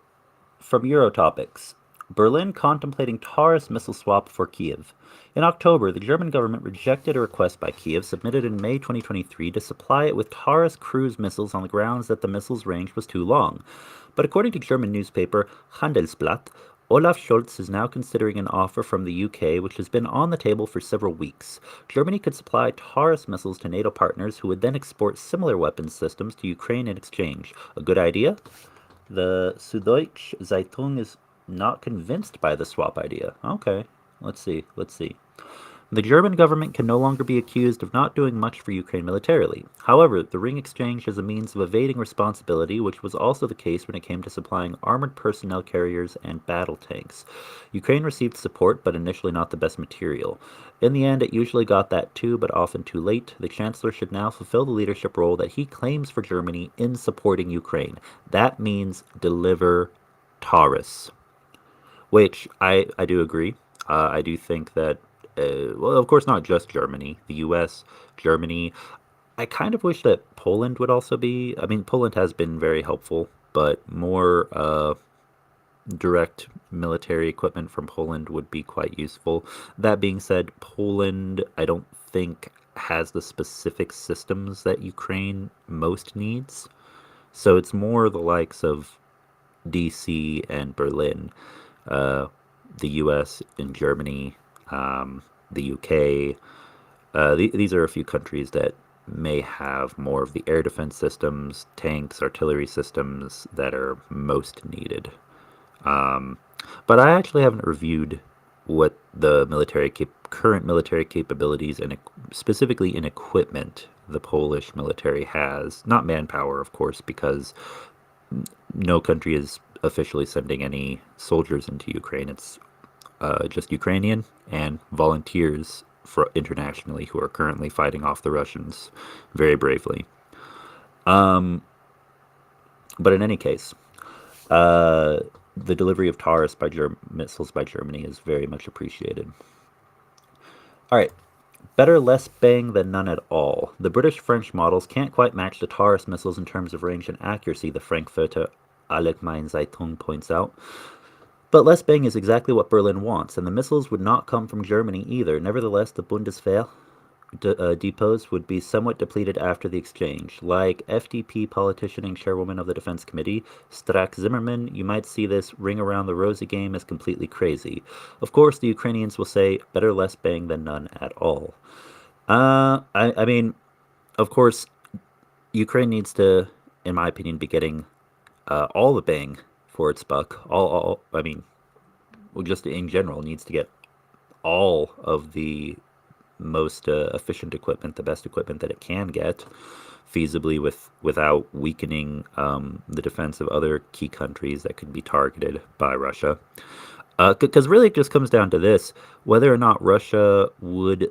from Eurotopics, Berlin contemplating Taurus missile swap for Kiev. In October, the German government rejected a request by Kiev submitted in May 2023 to supply it with Taurus cruise missiles on the grounds that the missile's range was too long. But according to German newspaper Handelsblatt, Olaf Scholz is now considering an offer from the UK, which has been on the table for several weeks. Germany could supply Taurus missiles to NATO partners who would then export similar weapons systems to Ukraine in exchange. A good idea? The Süddeutsche Zeitung is not convinced by the swap idea. Okay, let's see. The German government can no longer be accused of not doing much for Ukraine militarily. However, the ring exchange is a means of evading responsibility, which was also the case when it came to supplying armored personnel carriers and battle tanks. Ukraine received support, but initially not the best material. In the end, it usually got that too, but often too late. The Chancellor should now fulfill the leadership role that he claims for Germany in supporting Ukraine. That means deliver Taurus. Which I do agree. I do think that well, of course, not just Germany, the U.S., Germany. I kind of wish that Poland would also be. I mean, Poland has been very helpful, but more direct military equipment from Poland would be quite useful. That being said, Poland, I don't think, has the specific systems that Ukraine most needs. So it's more the likes of DC and Berlin, uh, the US and Germany, the UK. These are a few countries that may have more of the air defense systems, tanks, artillery systems that are most needed. But I actually haven't reviewed what the current military capabilities and specifically in equipment the Polish military has. Not manpower, of course, because no country is officially sending any soldiers into Ukraine. It's just Ukrainian and volunteers for internationally who are currently fighting off the Russians very bravely. But in any case, the delivery of Taurus missiles by Germany is very much appreciated. All right, better less bang than none at all. The British-French models can't quite match the Taurus missiles in terms of range and accuracy, the Frankfurter Allgemeine Zeitung points out. But less bang is exactly what Berlin wants, and the missiles would not come from Germany either. Nevertheless, the Bundeswehr depots would be somewhat depleted after the exchange. Like FDP politician and chairwoman of the Defense Committee, Strack-Zimmerman, you might see this ring around the rosy game as completely crazy. Of course, the Ukrainians will say, better less bang than none at all. I mean, of course, Ukraine needs to, in my opinion, be getting all the bang for its buck. I mean, well, just in general, needs to get all of the most efficient equipment, the best equipment that it can get, feasibly without weakening the defense of other key countries that could be targeted by Russia. Because really it just comes down to this, whether or not Russia would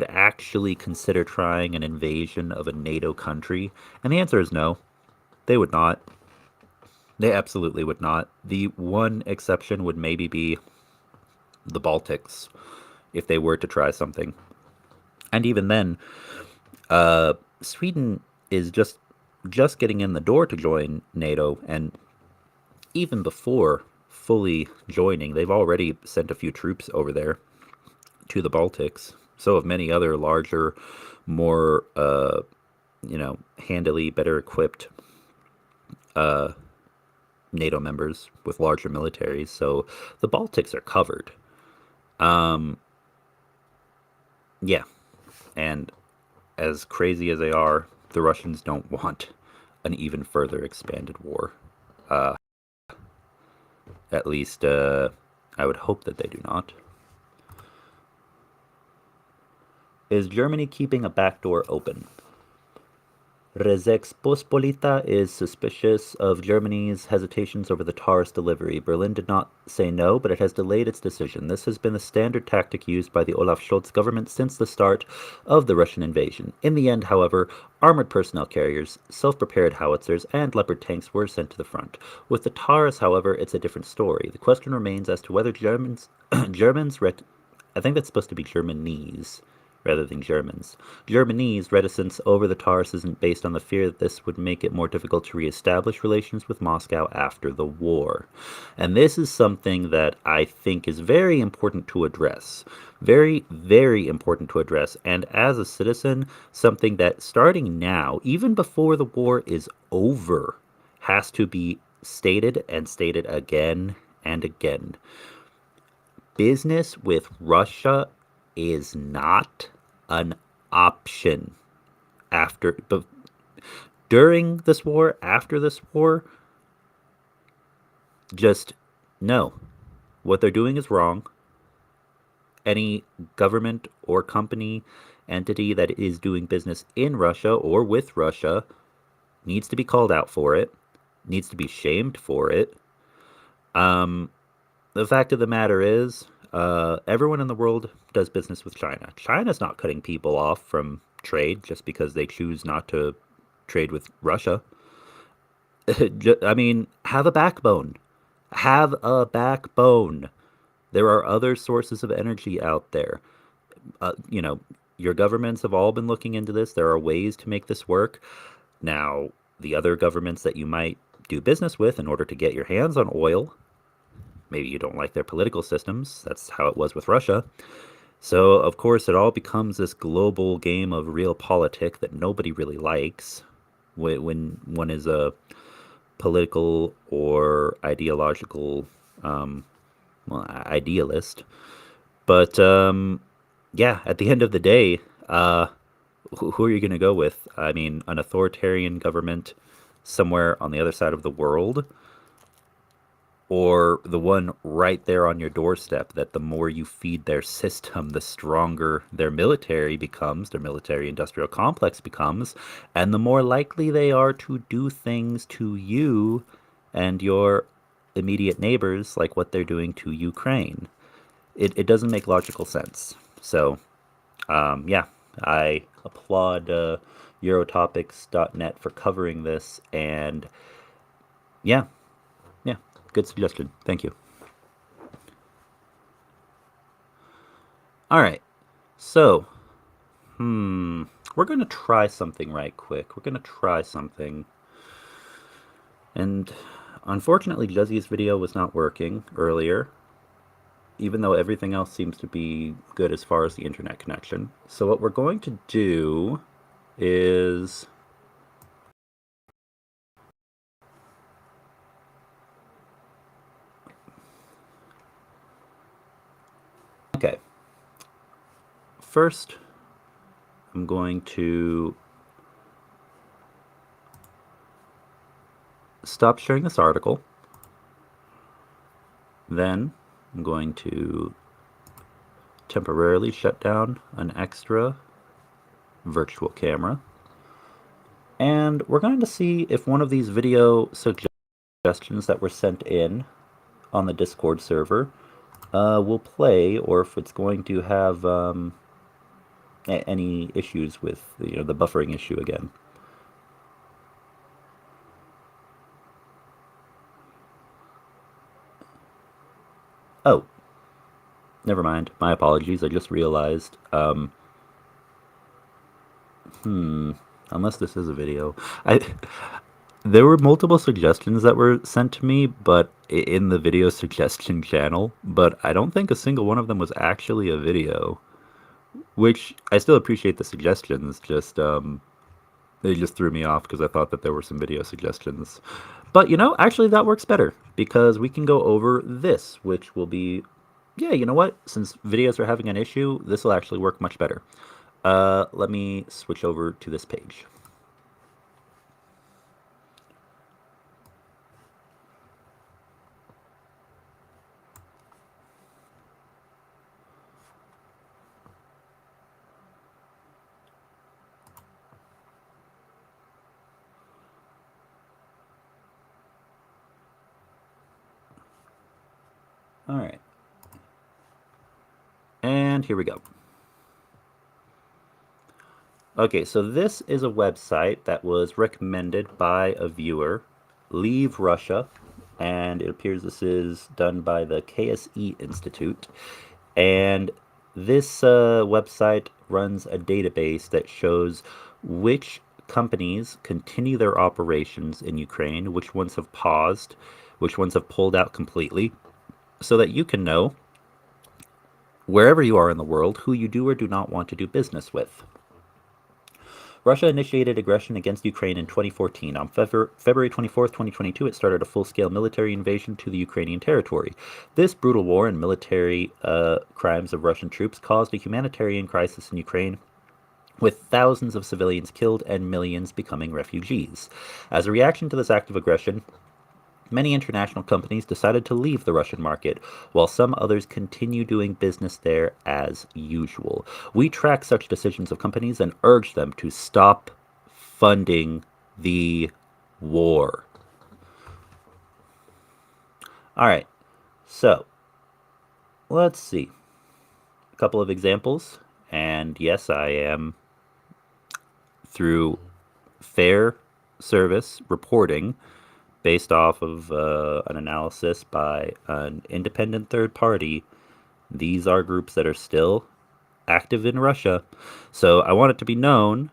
actually consider trying an invasion of a NATO country. And the answer is no, they would not. They absolutely would not. The one exception would maybe be the Baltics, if they were to try something. And even then, Sweden is just getting in the door to join NATO, and even before fully joining, they've already sent a few troops over there to the Baltics. So have many other larger, more, handily better equipped NATO members with larger militaries. So the Baltics are covered. Yeah, and as crazy as they are, the Russians don't want an even further expanded war. At least, I would hope that they do not. Is Germany keeping a backdoor open? Rzeczpospolita is suspicious of Germany's hesitations over the Taurus delivery. Berlin did not say no, but it has delayed its decision. This has been the standard tactic used by the Olaf Scholz government since the start of the Russian invasion. In the end, however, armored personnel carriers, self-prepared howitzers, and Leopard tanks were sent to the front. With the Taurus, however, it's a different story. The question remains as to whether I think that's supposed to be Germanese rather than Germany's reticence over the Taurus isn't based on the fear that this would make it more difficult to reestablish relations with Moscow after the war. And this is something that I think is very important to address. Very, very important to address. And as a citizen, something that starting now, even before the war is over, has to be stated and stated again and again. Business with Russia is not an option during this war, after this war. Just no. What they're doing is wrong. Any government or company, entity that is doing business in Russia or with Russia needs to be called out for it, needs to be shamed for it. The fact of the matter is, everyone in the world does business with China. China's not cutting people off from trade just because they choose not to trade with Russia. I mean, have a backbone. Have a backbone. There are other sources of energy out there. You know, your governments have all been looking into this. There are ways to make this work. Now, the other governments that you might do business with in order to get your hands on oil, maybe you don't like their political systems. That's how it was with Russia. So, of course, it all becomes this global game of realpolitik that nobody really likes when one is a political or ideological idealist. But yeah, at the end of the day, who are you going to go with? I mean, an authoritarian government somewhere on the other side of the world, or the one right there on your doorstep that the more you feed their system, the stronger their military becomes, their military industrial complex becomes, and the more likely they are to do things to you and your immediate neighbors like what they're doing to Ukraine. It doesn't make logical sense. So, yeah, I applaud Eurotopics.net for covering this, and yeah, yeah, good suggestion. Thank you. All right, so, we're going to try something right quick. We're going to try something. And unfortunately, Juzzy's video was not working earlier, even though everything else seems to be good as far as the internet connection. So what we're going to do is... Okay. First, I'm going to stop sharing this article. Then I'm going to temporarily shut down an extra virtual camera. And we're going to see if one of these video suggestions that were sent in on the Discord server will play, or if it's going to have any issues with the buffering issue again. Oh, never mind. My apologies. I just realized. Unless this is a video. There were multiple suggestions that were sent to me, but in the video suggestion channel, but I don't think a single one of them was actually a video. Which, I still appreciate the suggestions, just, they just threw me off because I thought that there were some video suggestions. But, actually that works better, because we can go over this, which will be, yeah, you know what? Since videos are having an issue, this will actually work much better. Let me switch over to this page. All right. And here we go. Okay, so this is a website that was recommended by a viewer, Leave Russia, and it appears this is done by the KSE Institute. And this website runs a database that shows which companies continue their operations in Ukraine, which ones have paused, which ones have pulled out completely, so that you can know, wherever you are in the world, who you do or do not want to do business with. Russia initiated aggression against Ukraine in 2014. On February 24, 2022, it started a full-scale military invasion to the Ukrainian territory. This brutal war and military crimes of Russian troops caused a humanitarian crisis in Ukraine, with thousands of civilians killed and millions becoming refugees. As a reaction to this act of aggression, many international companies decided to leave the Russian market, while some others continue doing business there as usual. We track such decisions of companies and urge them to stop funding the war. All right, so let's see. A couple of examples, and yes, I am through fair service reporting based off of an analysis by an independent third party These are groups that are still active in Russia. So I want it to be known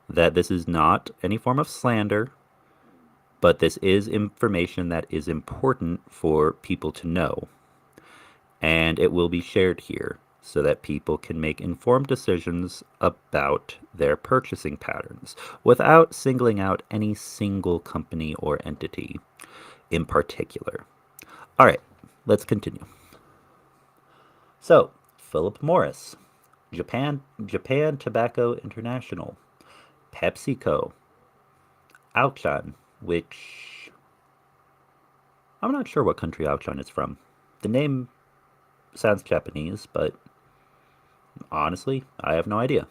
that this is not any form of slander, but this is information that is important for people to know. And it will be shared here so that people can make informed decisions about their purchasing patterns without singling out any single company or entity in particular. All right, let's continue. So, Philip Morris, Japan Tobacco International, PepsiCo, Auchan, which I'm not sure what country Auchan is from. The name sounds Japanese, but honestly, I have no idea.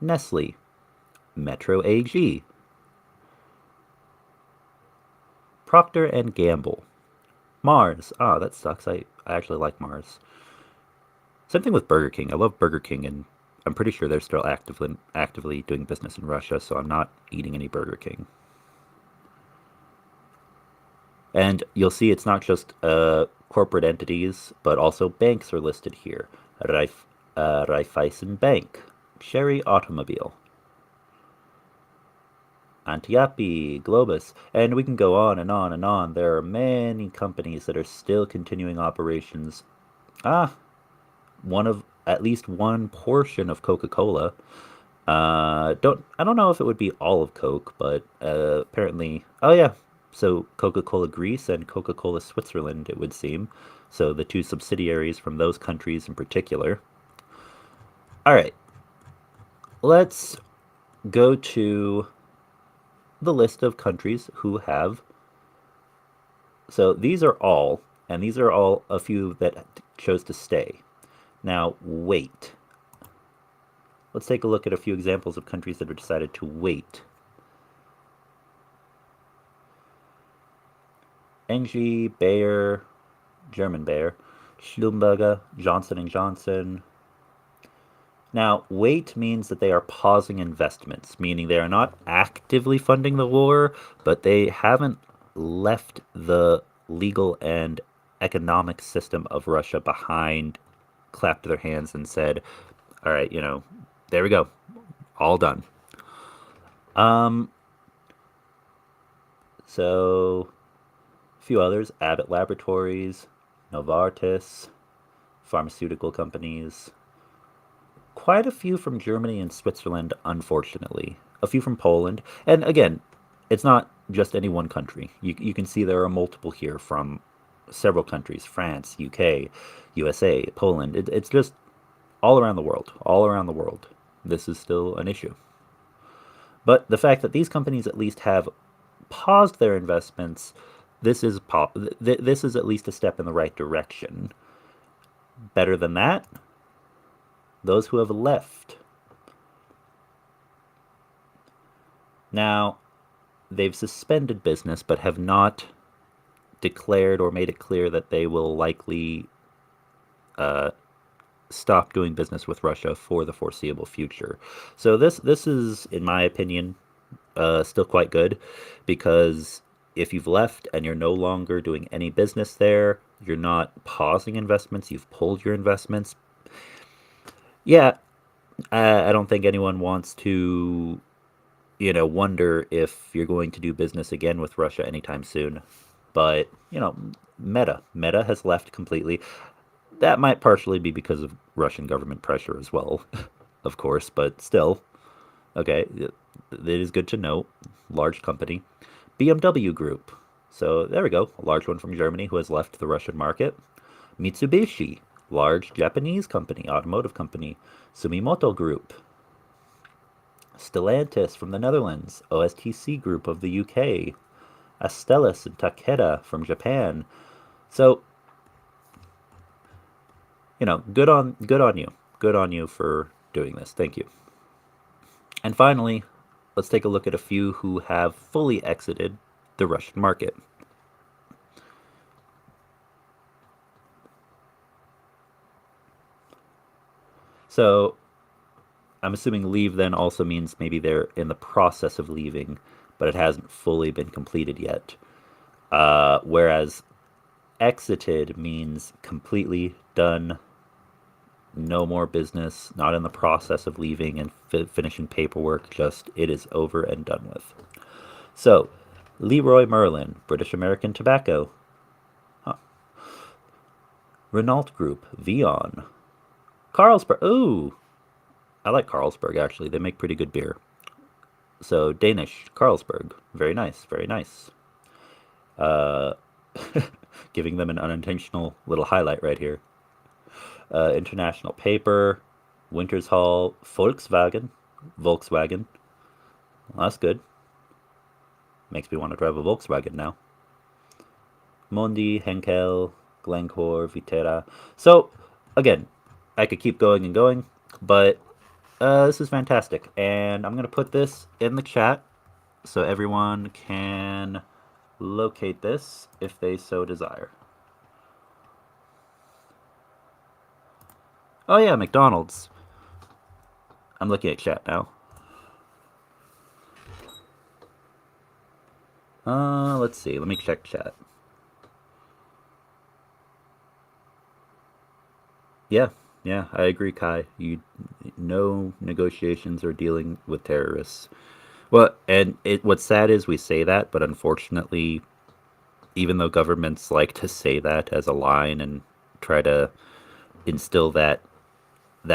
Nestle, Metro AG, Procter and Gamble, Mars. Ah, that sucks. I actually like Mars. Same thing with Burger King. I love Burger King, and I'm pretty sure they're still actively doing business in Russia, so I'm not eating any Burger King. And you'll see it's not just corporate entities, but also banks are listed here. Raiffeisen Bank, Sherry Automobile, Antiopi, Globus, and we can go on and on and on. There are many companies that are still continuing operations. At least one portion of Coca-Cola. I don't know if it would be all of Coke, but apparently, oh yeah. So Coca-Cola Greece and Coca-Cola Switzerland, it would seem. So the two subsidiaries from those countries in particular. All right, let's go to the list of countries who have. So these are all a few that chose to stay. Now, wait. Let's take a look at a few examples of countries that have decided to wait. NG, Bayer, German Bayer, Schlumberger, Johnson & Johnson. Now, wait means that they are pausing investments, meaning they are not actively funding the war, but they haven't left the legal and economic system of Russia behind, clapped their hands and said, all right, there we go, all done. So a few others: Abbott Laboratories, Novartis, pharmaceutical companies. Quite a few from Germany and Switzerland, unfortunately. A few from Poland. And again, it's not just any one country. You can see there are multiple here from several countries: France, UK, USA, Poland. It's just all around the world. All around the world. This is still an issue. But the fact that these companies at least have paused their investments, this is at least a step in the right direction. Better than that, those who have left. Now, they've suspended business but have not declared or made it clear that they will likely stop doing business with Russia for the foreseeable future. So this is, in my opinion, still quite good, because if you've left and you're no longer doing any business there, you're not pausing investments, you've pulled your investments. Yeah, I don't think anyone wants to, wonder if you're going to do business again with Russia anytime soon. But, Meta has left completely. That might partially be because of Russian government pressure as well, of course, but still. Okay, it is good to note. Large company. BMW Group. So there we go, a large one from Germany who has left the Russian market. Mitsubishi, large Japanese company, automotive company. Sumitomo Group. Stellantis from the Netherlands. OSTC Group of the UK. Astellas and Takeda from Japan. So, good on you. Good on you for doing this. Thank you. And finally, let's take a look at a few who have fully exited the Russian market. So, I'm assuming leave then also means maybe they're in the process of leaving, but it hasn't fully been completed yet. Whereas Exited means completely done, no more business, not in the process of leaving and finishing paperwork, just it is over and done with. So, Leroy Merlin, British American Tobacco. Huh. Renault Group, Vion. Carlsberg, ooh, I like Carlsberg actually, they make pretty good beer. So, Danish, Carlsberg, very nice, very nice. Giving them an unintentional little highlight right here. International Paper, Winters Hall, Volkswagen. Volkswagen. Well, that's good. Makes me want to drive a Volkswagen now. Mondi, Henkel, Glencore, Vitera. So, again, I could keep going and going, but this is fantastic. And I'm going to put this in the chat so everyone can locate this if they so desire. Oh yeah, McDonald's. I'm looking at chat now. Let's see. Let me check chat. Yeah, yeah, I agree, Kai. No negotiations or dealing with terrorists. Well, and what's sad is we say that, but unfortunately, even though governments like to say that as a line and try to instill that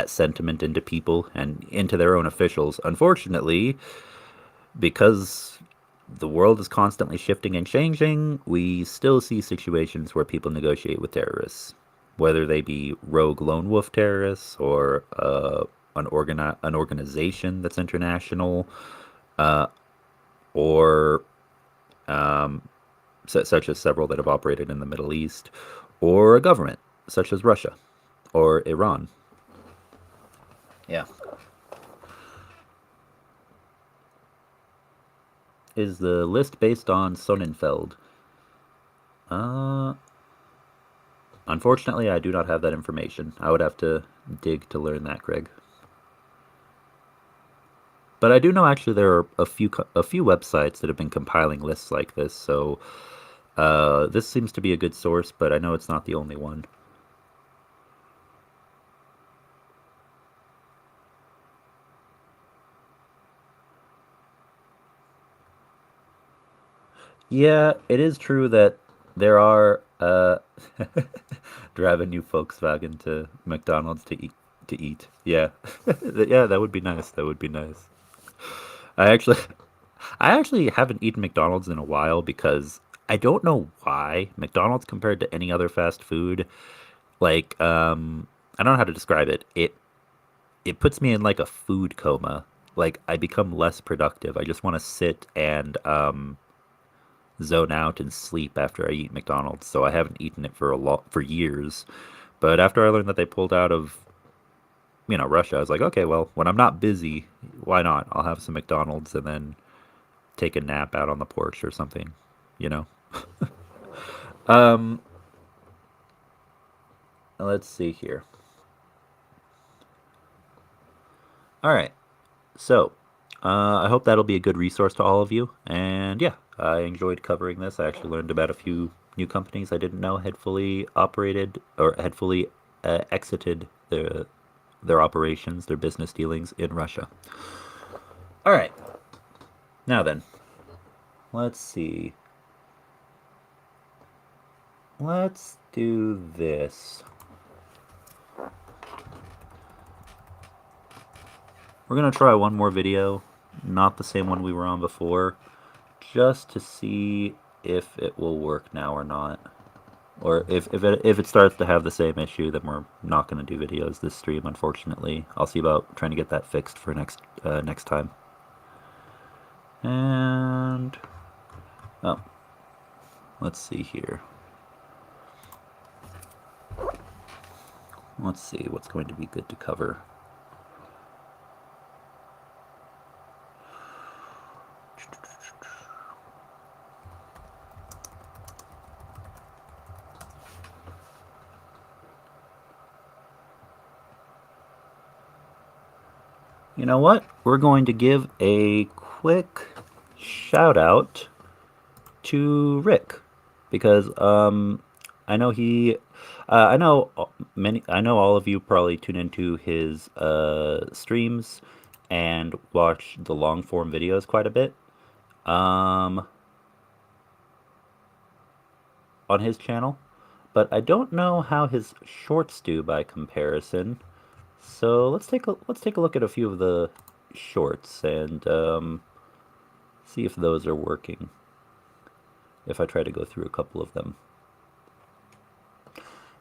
sentiment into people and into their own officials, unfortunately, because the world is constantly shifting and changing, we still see situations where people negotiate with terrorists, whether they be rogue lone wolf terrorists or an organization that's international, or such as several that have operated in the Middle East, or a government such as Russia or Iran. Yeah. Is the list based on Sonnenfeld? Unfortunately, I do not have that information. I would have to dig to learn that, Greg. But I do know actually there are a few websites that have been compiling lists like this. So this seems to be a good source, but I know it's not the only one. Yeah, it is true that there are drive a new Volkswagen to McDonald's to eat. To eat, yeah, yeah, that would be nice. That would be nice. I actually, I actually haven't eaten McDonald's in a while because I don't know why McDonald's compared to any other fast food, like I don't know how to describe it. It puts me in like a food coma. Like I become less productive. I just want to sit and zone out and sleep after I eat McDonald's. So I haven't eaten it for years. But after I learned that they pulled out of Russia, I was like, okay, well, when I'm not busy, why not? I'll have some McDonald's and then take a nap out on the porch or something, you know. Um, let's see here. All right. So, I hope that'll be a good resource to all of you. And yeah, I enjoyed covering this. I actually learned about a few new companies I didn't know had fully operated or had fully exited their operations, their business dealings in Russia. All right. Now then, let's see. Let's do this. We're going to try one more video, not the same one we were on before, just to see if it will work now or not. Or if it starts to have the same issue, then we're not going to do videos this stream, unfortunately. I'll see about trying to get that fixed for next time. And oh, let's see here. Let's see what's going to be good to cover. You know what? We're going to give a quick shout out to Rick because I know he, I know many. I know all of you probably tune into his streams and watch the long form videos quite a bit. Um, on his channel, but I don't know how his shorts do by comparison. So let's take a look at a few of the shorts and see if those are working. If I try to go through a couple of them.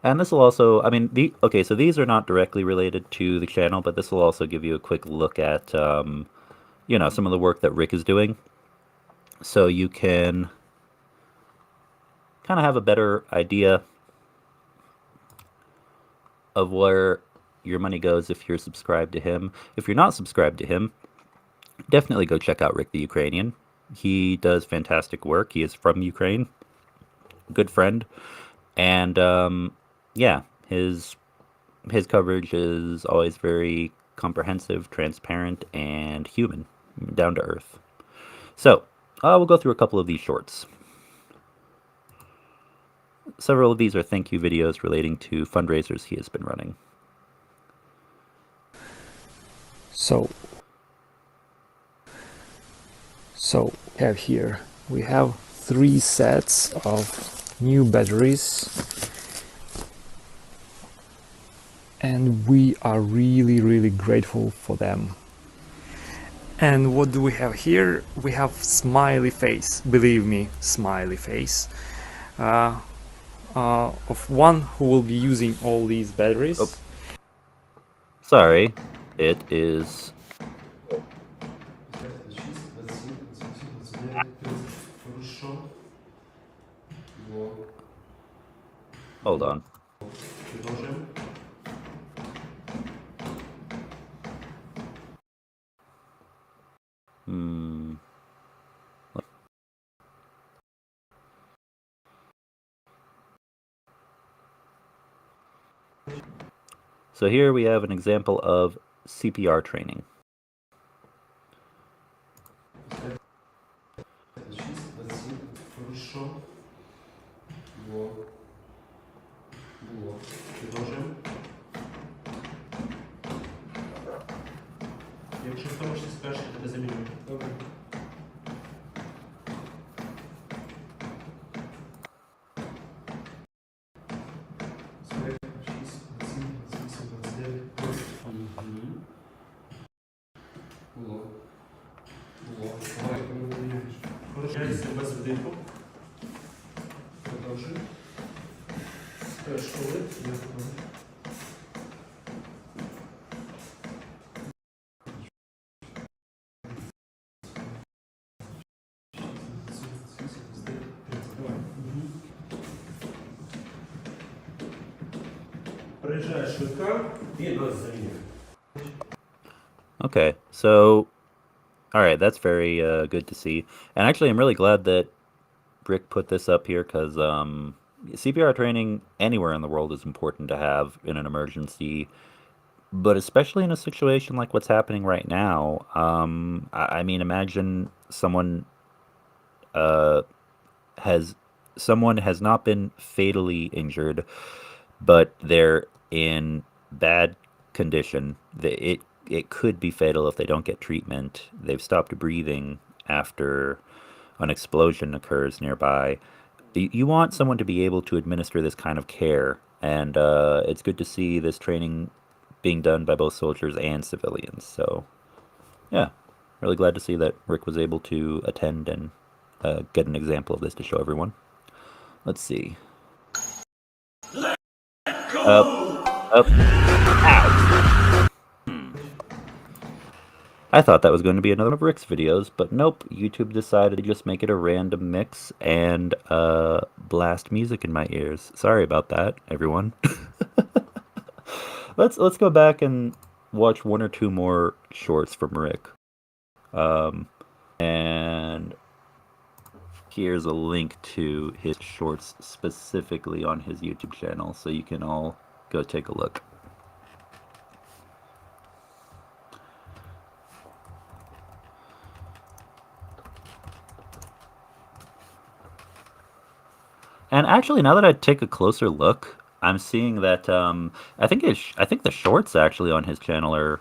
And this will also, I mean, okay, so these are not directly related to the channel, but this will also give you a quick look at, some of the work that Rick is doing. So you can kind of have a better idea of where your money goes if you're subscribed to him. If you're not subscribed to him, definitely go check out Rick the Ukrainian. He does fantastic work. He is from Ukraine, good friend, and yeah, his coverage is always very comprehensive, transparent, and human, down to earth. So, we'll go through a couple of these shorts. Several of these are thank you videos relating to fundraisers he has been running. So have here we have 3 sets of new batteries, and we are really grateful for them. And what do we have here? We have smiley face, believe me, smiley face, of one who will be using all these batteries. Oh. Sorry, it is... Hold on. So here we have an example of CPR training. Okay, so, alright, that's very good to see. And actually, I'm really glad that Rick put this up here, because CPR training anywhere in the world is important to have in an emergency, but especially in a situation like what's happening right now. I mean, imagine someone has not been fatally injured, but they're in bad condition. It could be fatal if they don't get treatment. They've stopped breathing after an explosion occurs nearby. You want someone to be able to administer this kind of care, and it's good to see this training being done by both soldiers and civilians. So, yeah, really glad to see that Rick was able to attend and get an example of this to show everyone. Let's see. Up, up, ow! I thought that was going to be another of Rick's videos, but nope, YouTube decided to just make it a random mix and blast music in my ears. Sorry about that, everyone. Let's go back and watch one or two more shorts from Rick. And here's a link to his shorts specifically on his YouTube channel, so you can all go take a look. And actually, now that I take a closer look, I'm seeing that I think the shorts actually on his channel are,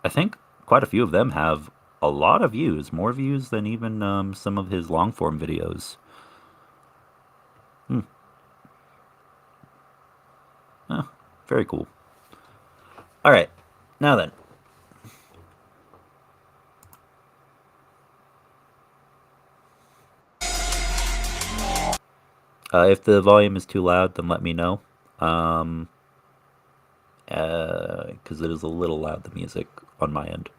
I think quite a few of them have a lot of views, more views than even some of his long form videos. Oh, very cool. All right, now then. If the volume is too loud, then let me know. Because it is a little loud, the music on my end.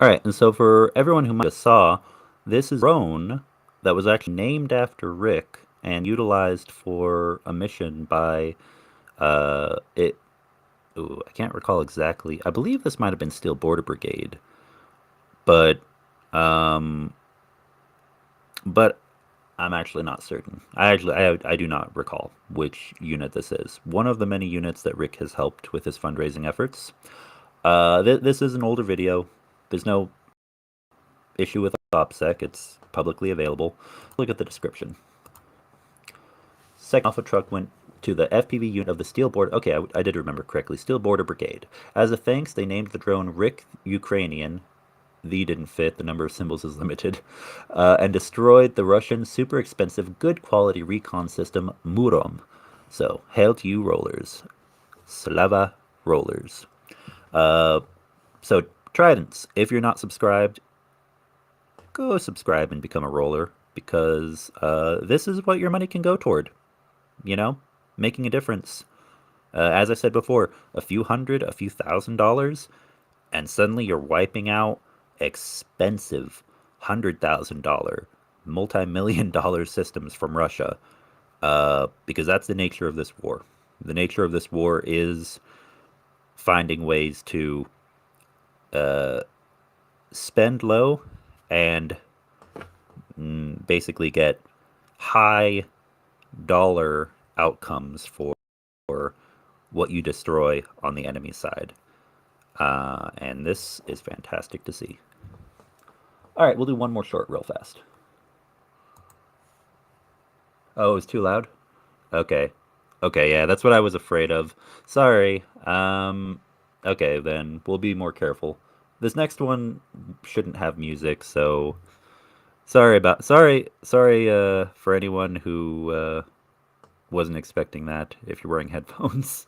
Alright, and so for everyone who might have saw, this is a drone that was actually named after Rick and utilized for a mission by it. Ooh, I can't recall exactly. I believe this might have been Steel Border Brigade, but um, but I'm actually not certain. I do not recall which unit this is. One of the many units that Rick has helped with his fundraising efforts. This is an older video. There's no issue with OPSEC. It's publicly available. Look at the description. Second Alpha truck went to the FPV unit of the Steel Border. Okay, I did remember correctly. Steel Border Brigade. As a thanks, they named the drone Rick Ukrainian. The didn't fit. The number of symbols is limited. And destroyed the Russian super expensive good quality recon system Murom. So, hail to you rollers. Slava rollers. So, Tridents, if you're not subscribed, go subscribe and become a roller, because this is what your money can go toward, you know, making a difference. As I said before, a few hundred, a few $1,000, and suddenly you're wiping out expensive $100,000, multi-million-dollar systems from Russia, because that's the nature of this war. The nature of this war is finding ways to spend low and basically get high dollar outcomes for what you destroy on the enemy side. And this is fantastic to see. All right, we'll do one more short real fast. Oh, it was too loud? Okay. Okay, yeah, that's what I was afraid of. Sorry. Okay, then we'll be more careful. This next one shouldn't have music, so sorry for anyone who wasn't expecting that if you're wearing headphones.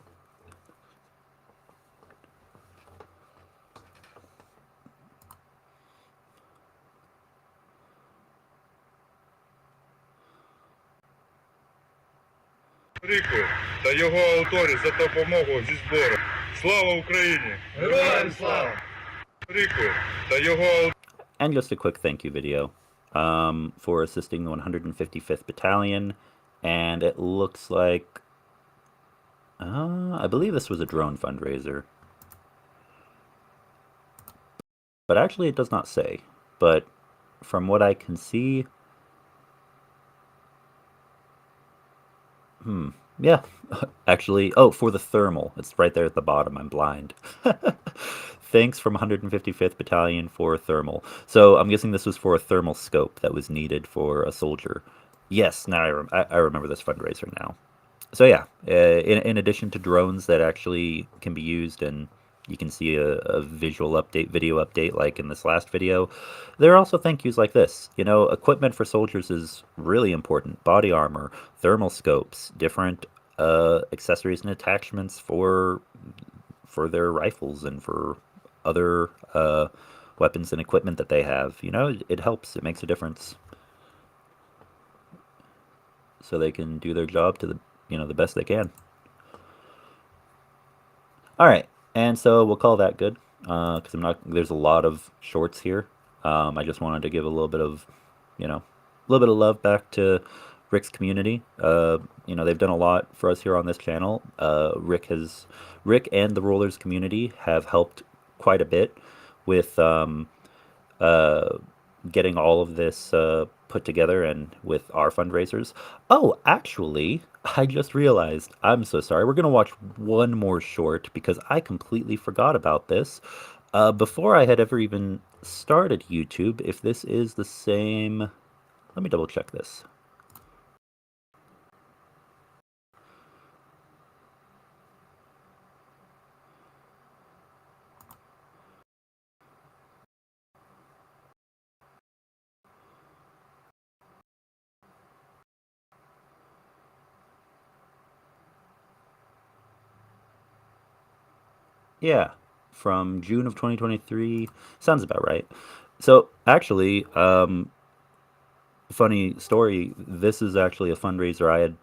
Рику та його авторі за допомогу зі збору. Слава Україні! Героям слава! Рику та його And just a quick thank you video for assisting the 155th Battalion, and it looks like I believe this was a drone fundraiser, but actually it does not say. But from what I can see, yeah, actually, oh, for the thermal. It's right there at the bottom. I'm blind. Thanks from 155th Battalion for thermal. So I'm guessing this was for a thermal scope that was needed for a soldier. Yes, now I remember this fundraiser now. So yeah, in addition to drones that actually can be used in you can see a visual update, video update like in this last video. There are also thank yous like this. You know, equipment for soldiers is really important. Body armor, thermal scopes, different accessories and attachments for their rifles and for other weapons and equipment that they have. You know, it helps. It makes a difference. So they can do their job to the best they can. All right, and so we'll call that good because there's a lot of shorts here. I just wanted to give a little bit of love back to Rick's community. They've done a lot for us here on this channel. Rick and the Rollers community have helped quite a bit with getting all of this put together and with our fundraisers. Oh, actually, I just realized. I'm so sorry. We're going to watch one more short because I completely forgot about this. Before I had ever even started YouTube, if this is the same... Let me double check this. Yeah, from June of 2023. Sounds about right. So actually, funny story, this is actually a fundraiser. I had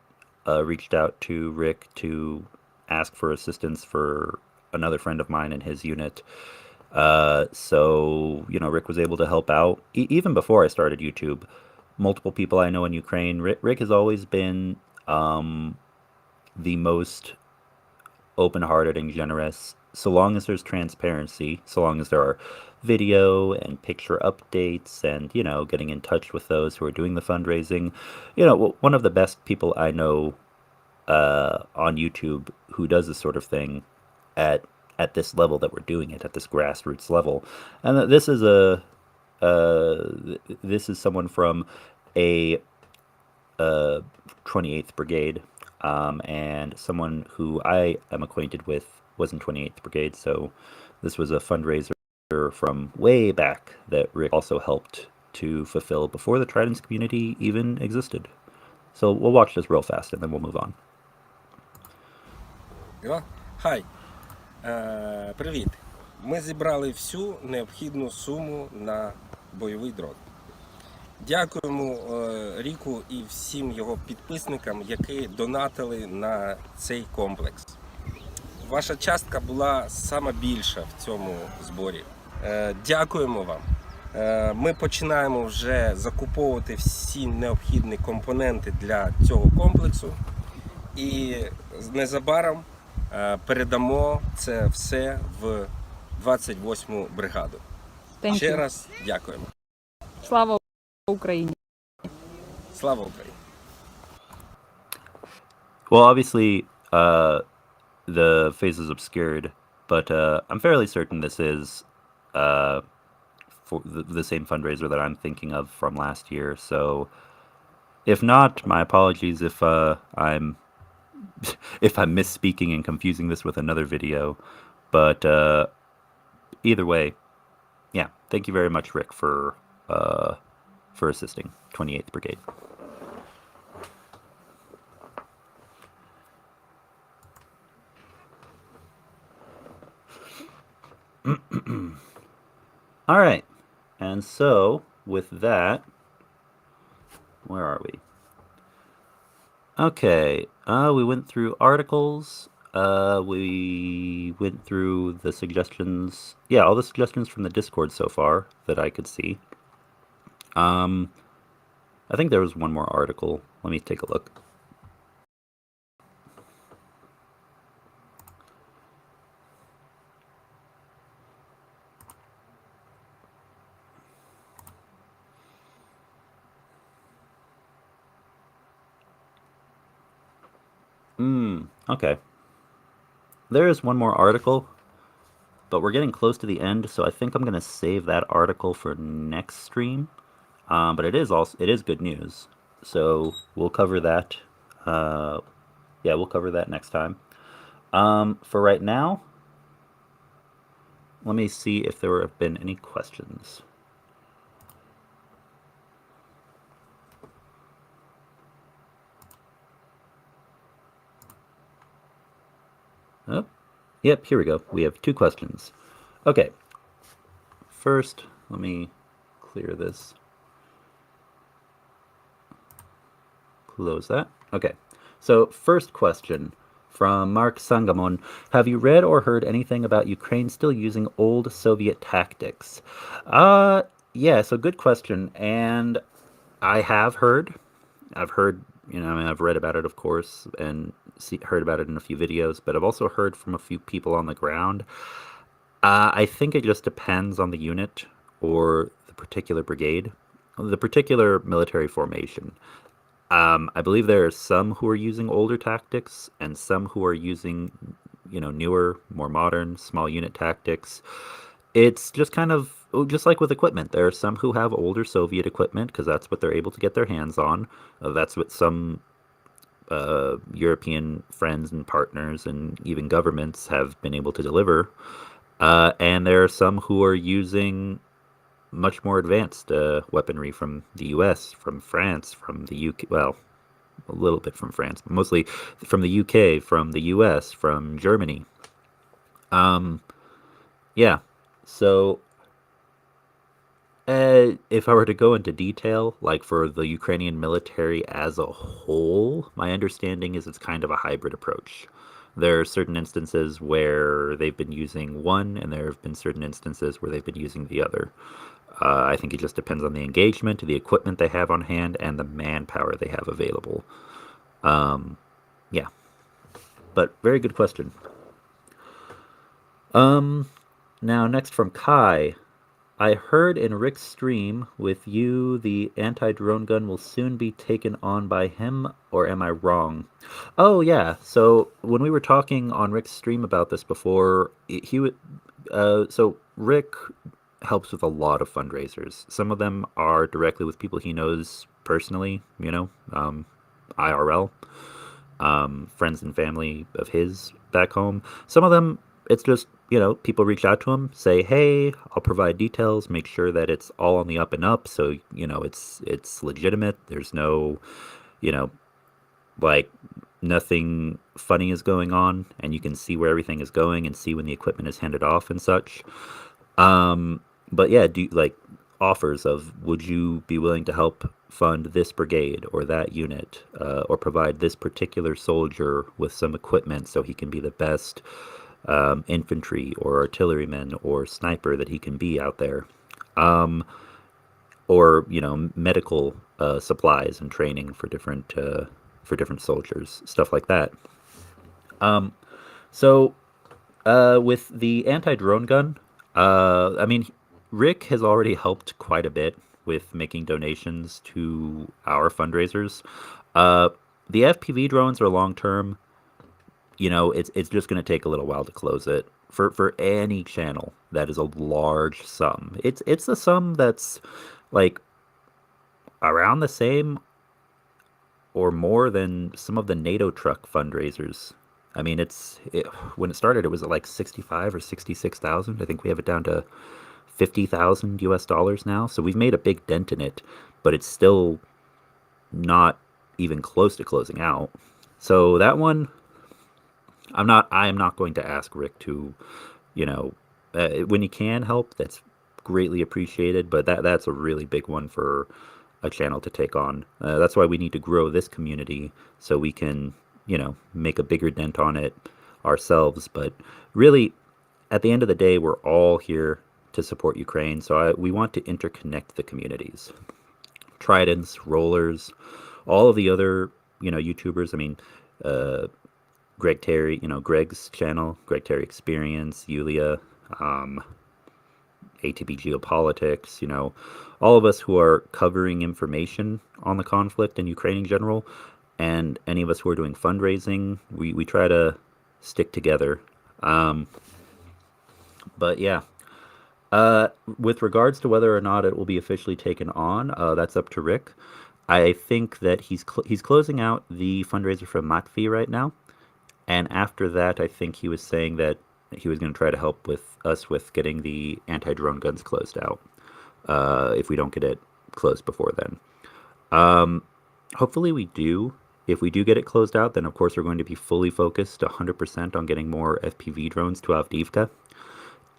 reached out to Rick to ask for assistance for another friend of mine in his unit. So, Rick was able to help out. Even before I started YouTube, multiple people I know in Ukraine, Rick has always been the most open-hearted and generous, so long as there's transparency, so long as there are video and picture updates and, getting in touch with those who are doing the fundraising. One of the best people I know on YouTube who does this sort of thing at this level that we're doing it, at this grassroots level. And this is someone from a 28th Brigade, and someone who I am acquainted with was in 28th Brigade, so this was a fundraiser from way back that Rick also helped to fulfill before the Tridents community even existed. So we'll watch this real fast and then we'll move on. Хай. Привіт. Ми зібрали всю необхідну суму на бойовий дрон. Дякуємо Ріку і всім його підписникам, які донатили на цей комплекс. Ваша частка була сама більша в цьому зборі. Дякуємо вам. Ми починаємо вже закуповувати всі необхідні компоненти для цього комплексу. І незабаром передамо це все в 28-му бригаду. Ще раз дякуємо. Слава Україні! Слава Україні! Well, obviously, the face is obscured, but I'm fairly certain this is for the same fundraiser that I'm thinking of from last year. So, if not, my apologies if I'm misspeaking and confusing this with another video. But either way, yeah, thank you very much, Rick, for assisting 28th Brigade. All right, and so with that, where are we? Okay, we went through articles, we went through the suggestions, yeah, all the suggestions from the Discord so far that I could see. I think there was one more article. Let me take a look. Okay. There is one more article, but we're getting close to the end, so I think I'm going to save that article for next stream. But it is good news, so we'll cover that. Yeah, we'll cover that next time. For right now, let me see if there have been any questions. Oh, yep, here we go. We have 2 questions. Okay. First, let me clear this. Close that. Okay. So, first question from Mark Sangamon. Have you read or heard anything about Ukraine still using old Soviet tactics? Yeah, so good question. And I have heard. I've heard, I mean, I've read about it, of course, and heard about it in a few videos, but I've also heard from a few people on the ground. I think it just depends on the unit or the particular brigade, the particular military formation. I believe there are some who are using older tactics and some who are using, newer, more modern, small unit tactics. It's just kind of just like with equipment. There are some who have older Soviet equipment because that's what they're able to get their hands on. That's what some European friends and partners and even governments have been able to deliver. And there are some who are using much more advanced weaponry from the US, from France, from the UK. Well, a little bit from France, but mostly from the UK, from the US, from Germany. Yeah. So, if I were to go into detail, like for the Ukrainian military as a whole, my understanding is it's kind of a hybrid approach. There are certain instances where they've been using one, and there have been certain instances where they've been using the other. I think it just depends on the engagement, the equipment they have on hand, and the manpower they have available. Yeah. But very good question. Now next from Kai. I heard in Rick's stream with you the anti-drone gun will soon be taken on by him, or am I wrong? Oh yeah, so when we were talking on Rick's stream about this before, he would so Rick helps with a lot of fundraisers. Some of them are directly with people he knows personally, IRL, friends and family of his back home. Some of them, it's just, people reach out to him, say, hey, I'll provide details, make sure that it's all on the up and up. So, it's legitimate. There's no, like nothing funny is going on, and you can see where everything is going and see when the equipment is handed off and such. But yeah, offers of, would you be willing to help fund this brigade or that unit, or provide this particular soldier with some equipment so he can be the best infantry or artilleryman or sniper that he can be out there, or medical supplies and training for different soldiers, stuff like that. So with the anti-drone gun, I mean, Rick has already helped quite a bit with making donations to our fundraisers. The FPV drones are long term. It's just going to take a little while to close it. For any channel, that is a large sum. It's a sum that's like around the same or more than some of the NATO truck fundraisers. I mean, when it started, it was at like 65 or 66,000. I think we have it down to 50,000 US dollars now. So we've made a big dent in it, but it's still not even close to closing out. So that one, I am not going to ask Rick to, when he can help, that's greatly appreciated, but that's a really big one for a channel to take on. That's why we need to grow this community so we can, make a bigger dent on it ourselves. But really, at the end of the day, we're all here to support Ukraine. So we want to interconnect the communities. Tridents, Rollers, all of the other, YouTubers. I mean, Greg Terry, Greg's channel, Greg Terry Experience, Yulia, ATB Geopolitics, all of us who are covering information on the conflict in Ukraine in general, and any of us who are doing fundraising, we try to stick together. But yeah, with regards to whether or not it will be officially taken on, that's up to Rick. I think that he's closing out the fundraiser for Matvey right now. And after that, I think he was saying that he was going to try to help with us with getting the anti-drone guns closed out, if we don't get it closed before then. Hopefully we do. If we do get it closed out, then of course we're going to be fully focused 100% on getting more FPV drones to Avdiivka.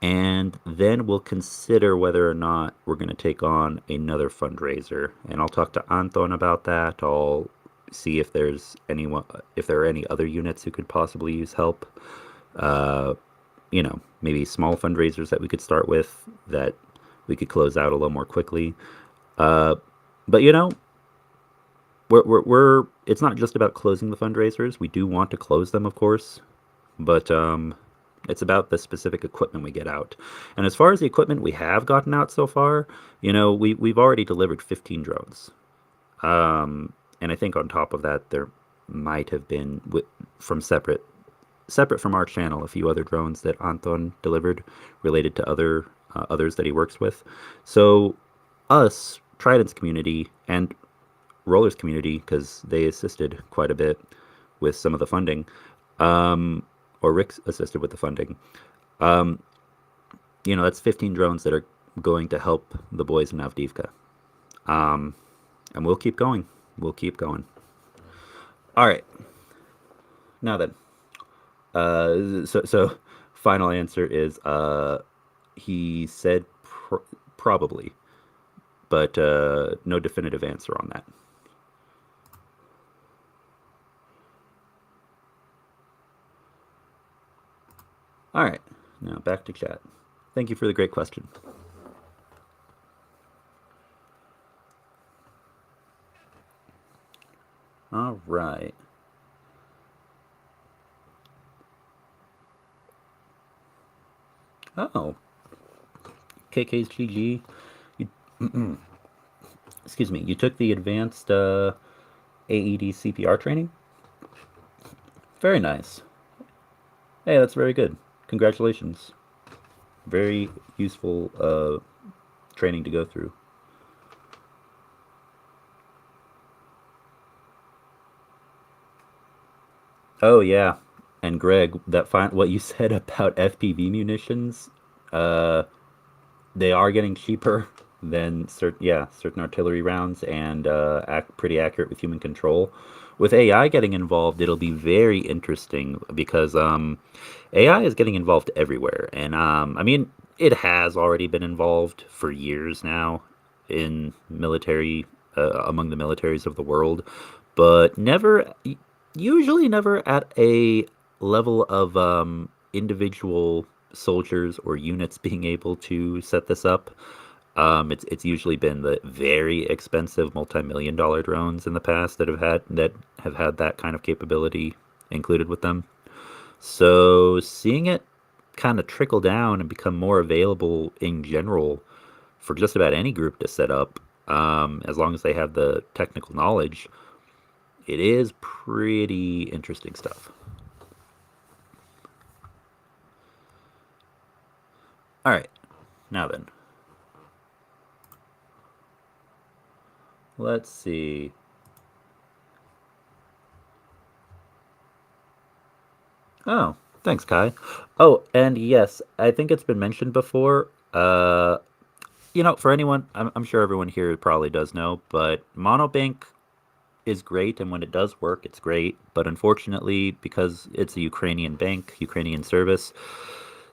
And then we'll consider whether or not we're going to take on another fundraiser. And I'll talk to Anton about that. I'll see if there's anyone, if there are any other units who could possibly use help. You know, maybe small fundraisers that we could start with that we could close out a little more quickly. But you know, we're it's not just about closing the fundraisers. We do want to close them, of course, but it's about the specific equipment we get out. And as far as the equipment we have gotten out so far, you know, we've already delivered 15 drones. And I think on top of that, there might have been from separate from our channel, a few other drones that Anton delivered related to others that he works with. So us, Tridents community, and Rollers community, because they assisted quite a bit with some of the funding, or Rick assisted with the funding. You know, that's 15 drones that are going to help the boys in Avdiivka. And we'll keep going. We'll keep going. All right. Now then. So final answer is he said probably, but no definitive answer on that. All right, now back to chat. Thank you for the great question. All right. Oh. KK's GG. You, excuse me. You took the advanced AED CPR training? Very nice. Hey, that's very good. Congratulations. Very useful training to go through. Oh yeah, and Greg, what you said about FPV munitions, they are getting cheaper than certain artillery rounds, and pretty accurate with human control. With AI getting involved, it'll be very interesting because AI is getting involved everywhere, and I mean, it has already been involved for years now in military, among the militaries of the world, but usually never at a level of individual soldiers or units being able to set this up. It's usually been the very expensive multi-million-dollar drones in the past that have had that kind of capability included with them. So seeing it kind of trickle down and become more available in general for just about any group to set up, as long as they have the technical knowledge, it is pretty interesting stuff. All right, now then. Let's see. Oh, thanks, Kai. Oh, and yes, I think it's been mentioned before. You know, for anyone, I'm sure everyone here probably does know, but monobank is great, and when it does work, it's great. But unfortunately, because it's a Ukrainian bank, Ukrainian service,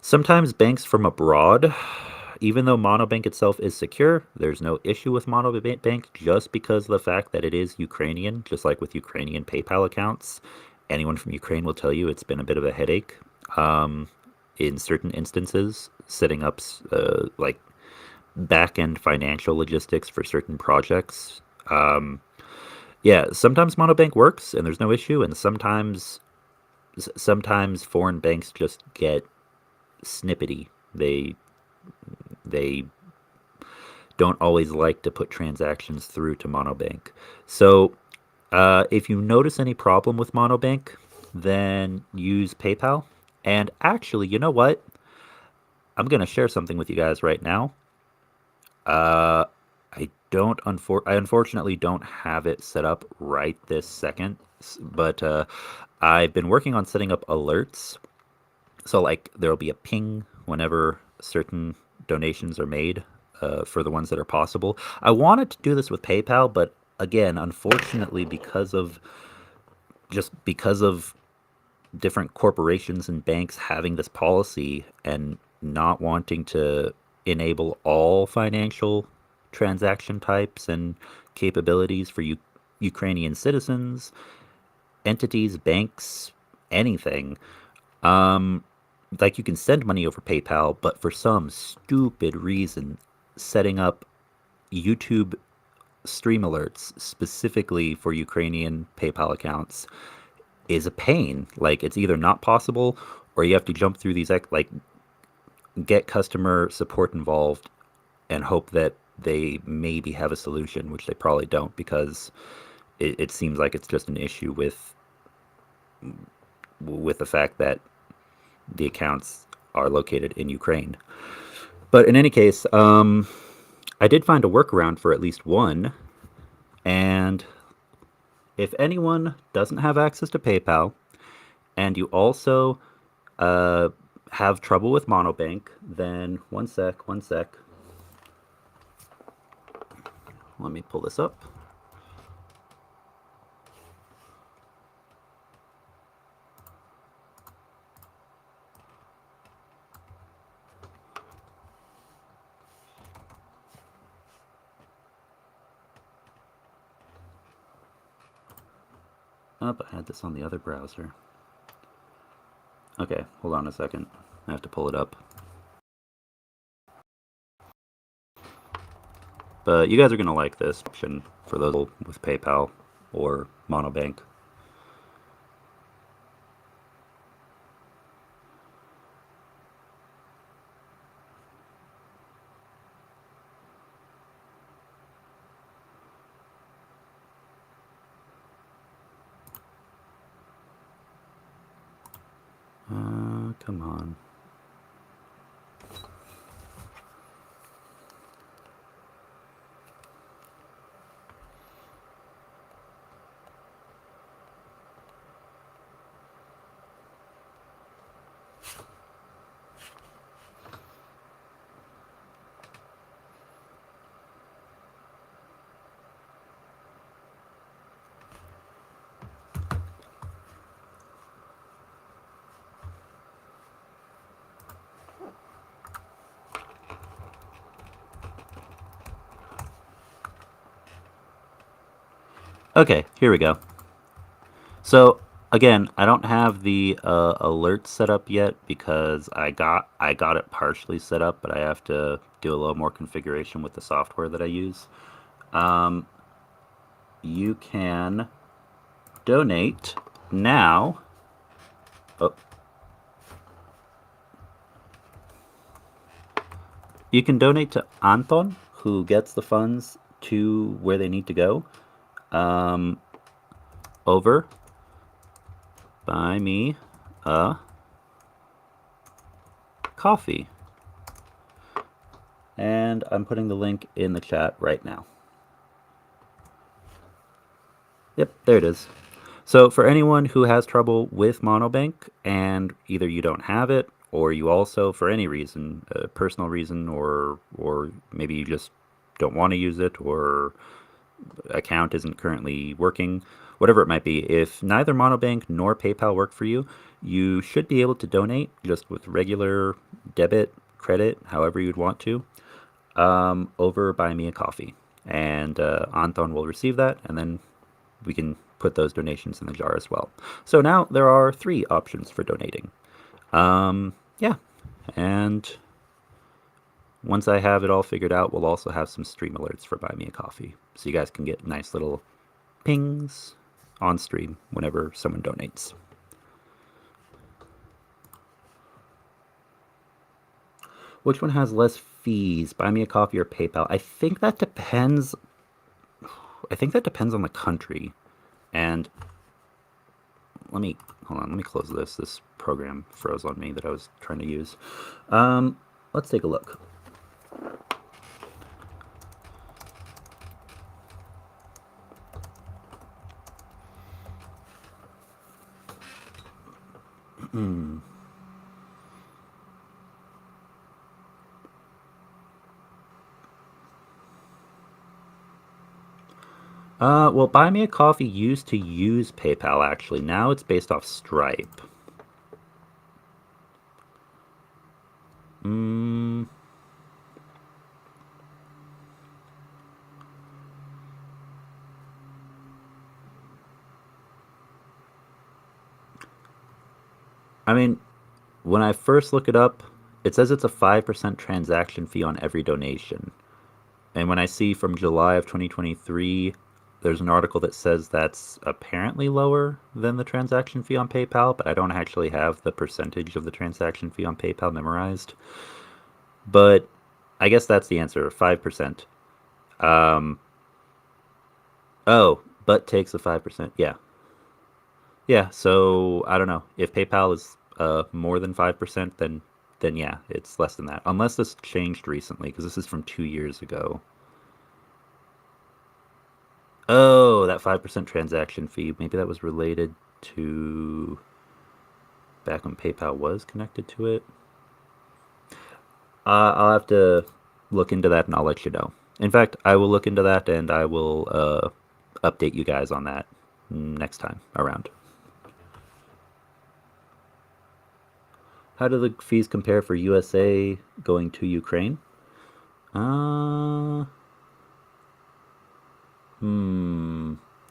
sometimes banks from abroad, even though monobank itself is secure, there's no issue with monobank just because of the fact that it is Ukrainian, just like with Ukrainian PayPal accounts. Anyone from Ukraine will tell you it's been a bit of a headache in certain instances, setting up like back-end financial logistics for certain projects. Yeah, sometimes monobank works and there's no issue, and sometimes foreign banks just get snippety. They don't always like to put transactions through to monobank. So if you notice any problem with monobank, then use PayPal. And actually, you know what? I'm going to share something with you guys right now. I unfortunately don't have it set up right this second, but I've been working on setting up alerts So like there will be a ping whenever certain donations are made for the ones that are possible. I wanted to do this with PayPal, but again, unfortunately, because of different corporations and banks having this policy and not wanting to enable all financial transaction types and capabilities for Ukrainian citizens, entities, banks, anything. Like you can send money over PayPal, but for some stupid reason, setting up YouTube stream alerts specifically for Ukrainian PayPal accounts is a pain. Like it's either not possible or you have to jump through these like get customer support involved and hope that they maybe have a solution, which they probably don't because it seems like it's just an issue with the fact that the accounts are located in Ukraine. But in any case, I did find a workaround for at least one. And if anyone doesn't have access to PayPal and you also have trouble with Monobank, then one sec. Let me pull this up. Oh, I had this on the other browser. Okay, hold on a second. I have to pull it up. But you guys are going to like this option for those with PayPal or Monobank. Come on. Okay, here we go. So again, I don't have the alert set up yet because I got it partially set up, but I have to do a little more configuration with the software that I use. You can donate now. Oh. You can donate to Anton, who gets the funds to where they need to go. Over buy me a coffee. And I'm putting the link in the chat right now. Yep, there it is. So for anyone who has trouble with Monobank and either you don't have it or you also, for any reason, a personal reason, or maybe you just don't want to use it or account isn't currently working, whatever it might be, if neither Monobank nor PayPal work for you, you should be able to donate just with regular debit, credit, however you'd want to, over Buy Me a Coffee. And Anton will receive that, and then we can put those donations in the jar as well. So now there are 3 options for donating. Yeah, and once I have it all figured out, we'll also have some stream alerts for Buy Me a Coffee, so you guys can get nice little pings on stream whenever someone donates. Which one has less fees, Buy Me a Coffee or PayPal? I think that depends. I think that depends on the country. And hold on, let me close this. This program froze on me that I was trying to use. Let's take a look. Well, Buy Me a Coffee used to use PayPal, actually. Now it's based off Stripe. I mean, when I first look it up, it says it's a 5% transaction fee on every donation. And when I see from July of 2023, there's an article that says that's apparently lower than the transaction fee on PayPal, but I don't actually have the percentage of the transaction fee on PayPal memorized. But I guess that's the answer, 5%. Oh, but takes a 5%. Yeah. Yeah, so I don't know. If PayPal is more than 5%, then yeah, it's less than that. Unless this changed recently, because this is from 2 years ago. Oh, that 5% transaction fee. Maybe that was related to back when PayPal was connected to it. I'll have to look into that and I'll let you know. In fact, I will look into that and I will update you guys on that next time around. How do the fees compare for USA going to Ukraine? No,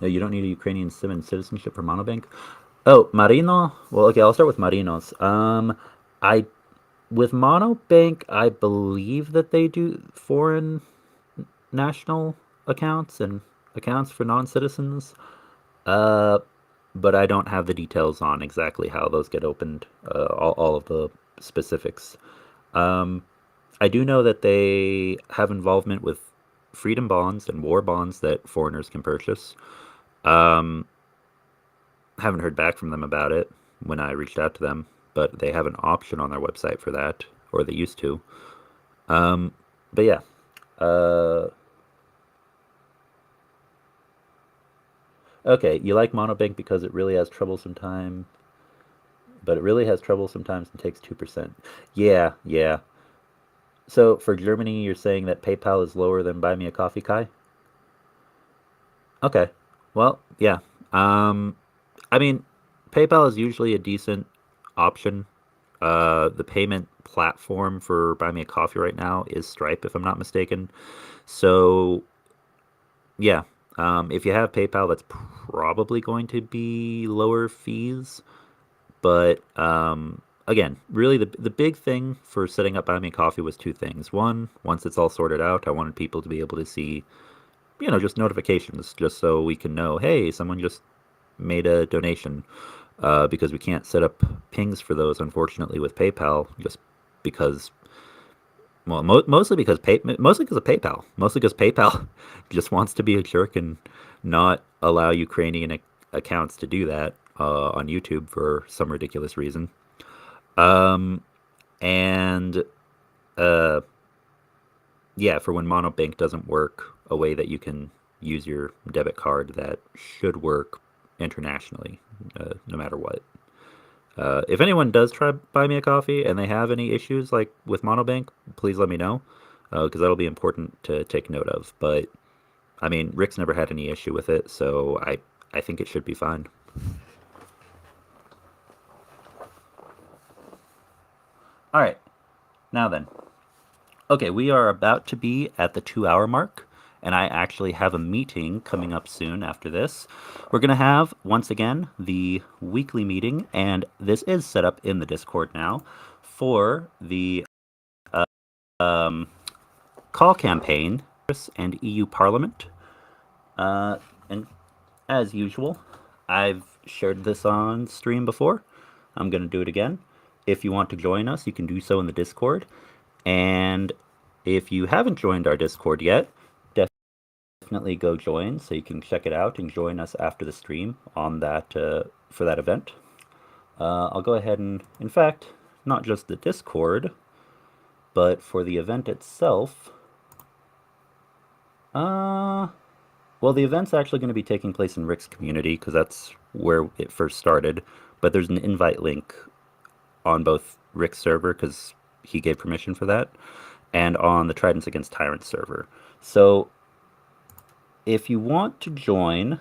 you don't need a Ukrainian sim and citizenship for Monobank. Oh, Marino. Well, okay, I'll start with Marinos. I with Monobank, I believe that they do foreign national accounts and accounts for non-citizens. Uh, but I don't have the details on exactly how those get opened. All of the specifics. I do know that they have involvement with freedom bonds and war bonds that foreigners can purchase. Um, haven't heard back from them about it when I reached out to them, but they have an option on their website for that, or they used to. But yeah. Okay, you like Monobank because it really has trouble sometimes, but it really has trouble sometimes and takes 2%. Yeah, yeah. So for Germany, you're saying that PayPal is lower than Buy Me a Coffee, Kai? Okay. Well, yeah. I mean, PayPal is usually a decent option. The payment platform for Buy Me a Coffee right now is Stripe, if I'm not mistaken. So, yeah. If you have PayPal, that's probably going to be lower fees. But again, really the big thing for setting up Buy Me a Coffee was two things. One, once it's all sorted out, I wanted people to be able to see, just notifications, just so we can know, hey, someone just made a donation. Because we can't set up pings for those, unfortunately, with PayPal, just because, well, mostly because of PayPal, mostly because PayPal just wants to be a jerk and not allow Ukrainian accounts to do that on YouTube for some ridiculous reason. And yeah, for when Monobank doesn't work, a way that you can use your debit card that should work internationally, no matter what. If anyone does try Buy Me a Coffee and they have any issues like with Monobank, please let me know, because that'll be important to take note of. But I mean, Rick's never had any issue with it, so I think it should be fine. All right, now then. Okay, we are about to be at the 2-hour mark, and I actually have a meeting coming up soon after this. We're going to have, once again, the weekly meeting, and this is set up in the Discord now, for the call campaign and EU Parliament. And as usual, I've shared this on stream before. I'm going to do it again. If you want to join us, you can do so in the Discord. And if you haven't joined our Discord yet, definitely go join so you can check it out and join us after the stream on that for that event. I'll go ahead and, in fact, not just the Discord, but for the event itself. Well, the event's actually going to be taking place in Rick's community because that's where it first started. But there's an invite link on both Rick's server because he gave permission for that, and on the Tridents Against Tyrants server. So if you want to join,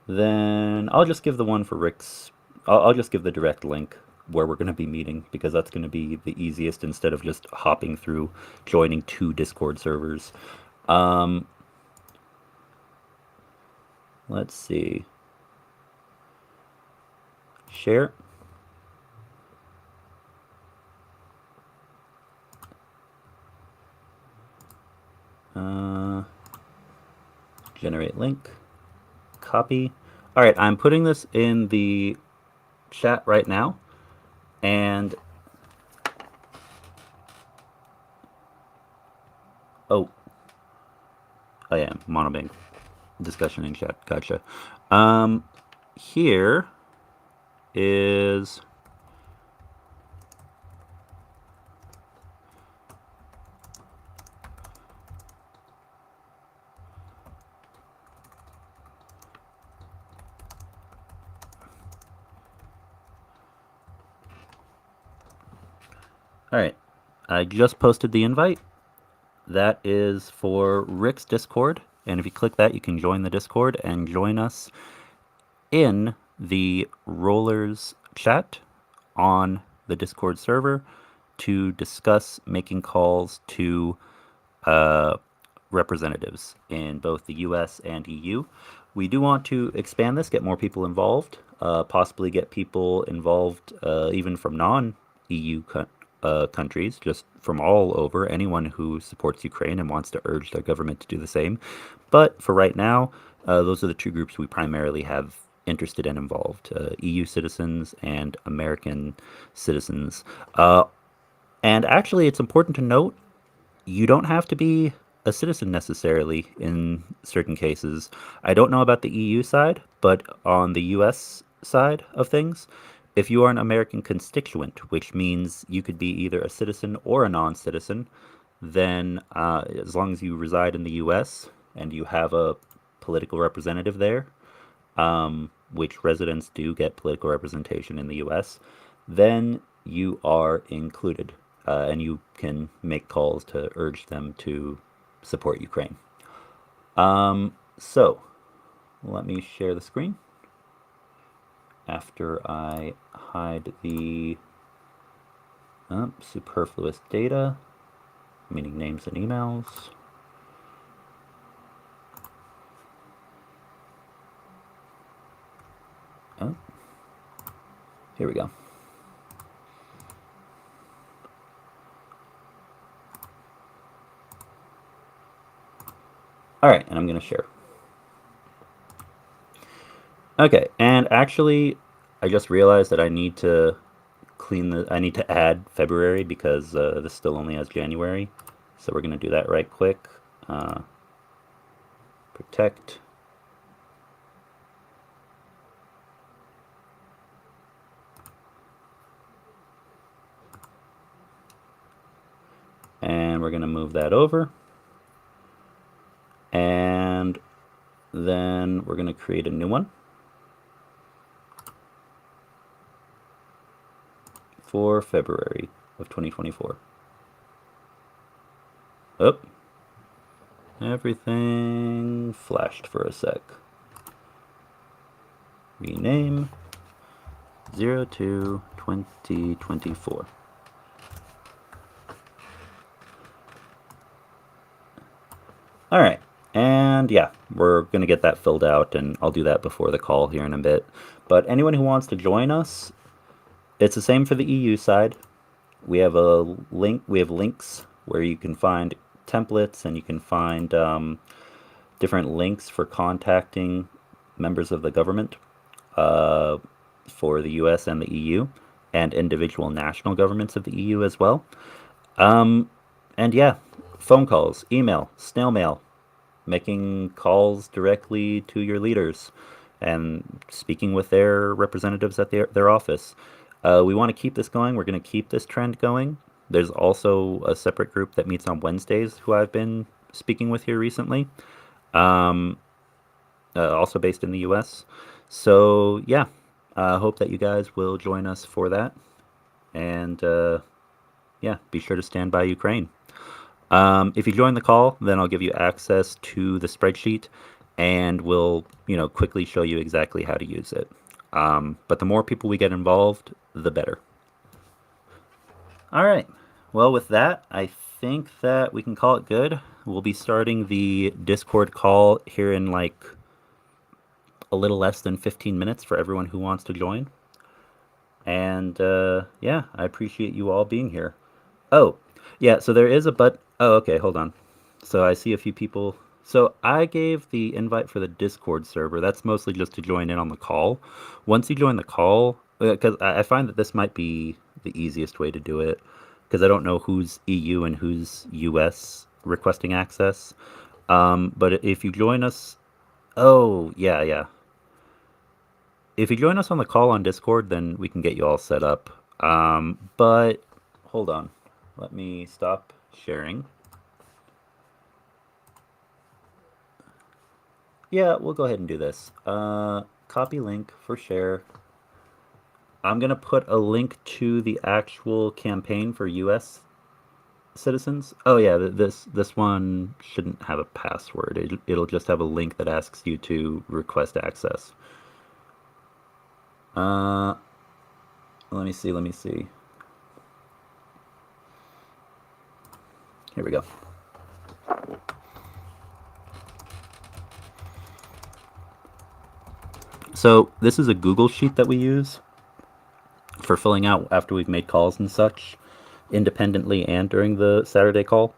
then I'll just give the one for Rick's. I'll just give the direct link where we're going to be meeting, because that's going to be the easiest instead of just hopping through joining 2 Discord servers. Let's see. Share. Generate link. Copy. All right, I'm putting this in the chat right now, and oh, I am monobing discussion in chat. Gotcha. Here is all right. I just posted the invite. That is for Rick's Discord, and if you click that, you can join the Discord and join us in the Rollers chat on the Discord server to discuss making calls to representatives in both the US and EU. We do want to expand this, get more people involved, possibly get people involved even from non-EU countries, just from all over, anyone who supports Ukraine and wants to urge their government to do the same. But for right now, those are the 2 groups we primarily have interested and involved, EU citizens and American citizens. And actually, it's important to note, you don't have to be a citizen necessarily in certain cases. I don't know about the EU side, but on the US side of things, if you are an American constituent, which means you could be either a citizen or a non-citizen, then as long as you reside in the US and you have a political representative there, which residents do get political representation in the US, then you are included, and you can make calls to urge them to support Ukraine. So let me share the screen after I hide the superfluous data, meaning names and emails. Oh, here we go. All right, and I'm going to share. Okay, and actually, I just realized that I need to I need to add February because this still only has January. So we're going to do that right quick. Protect. And we're going to move that over. And then we're going to create a new one for February of 2024. Oh, everything flashed for a sec. Rename 02-2024. All right, and yeah, we're going to get that filled out, and I'll do that before the call here in a bit. But anyone who wants to join us, it's the same for the EU side. We have a link. We have links where you can find templates, and you can find different links for contacting members of the government for the US and the EU, and individual national governments of the EU as well. And yeah, phone calls, email, snail mail, making calls directly to your leaders and speaking with their representatives at their office. We want to keep this going. We're going to keep this trend going. There's also a separate group that meets on Wednesdays who I've been speaking with here recently, also based in the US. So yeah, I hope that you guys will join us for that. And yeah, be sure to stand by Ukraine. If you join the call, then I'll give you access to the spreadsheet, and we'll, quickly show you exactly how to use it. But the more people we get involved, the better. All right. Well, with that, I think that we can call it good. We'll be starting the Discord call here in like a little less than 15 minutes for everyone who wants to join. And yeah, I appreciate you all being here. Oh, yeah, so there is a oh, okay, hold on. So I see a few people. So I gave the invite for the Discord server. That's mostly just to join in on the call. Once you join the call, because I find that this might be the easiest way to do it, because I don't know who's EU and who's US requesting access. But if you join us, oh, yeah. If you join us on the call on Discord, then we can get you all set up. But hold on. Let me stop sharing. Yeah, we'll go ahead and do this. Copy link for share. I'm going to put a link to the actual campaign for US citizens. Oh yeah, this one shouldn't have a password. It'll just have a link that asks you to request access. Let me see. Here we go. So this is a Google Sheet that we use for filling out after we've made calls and such, independently and during the Saturday call.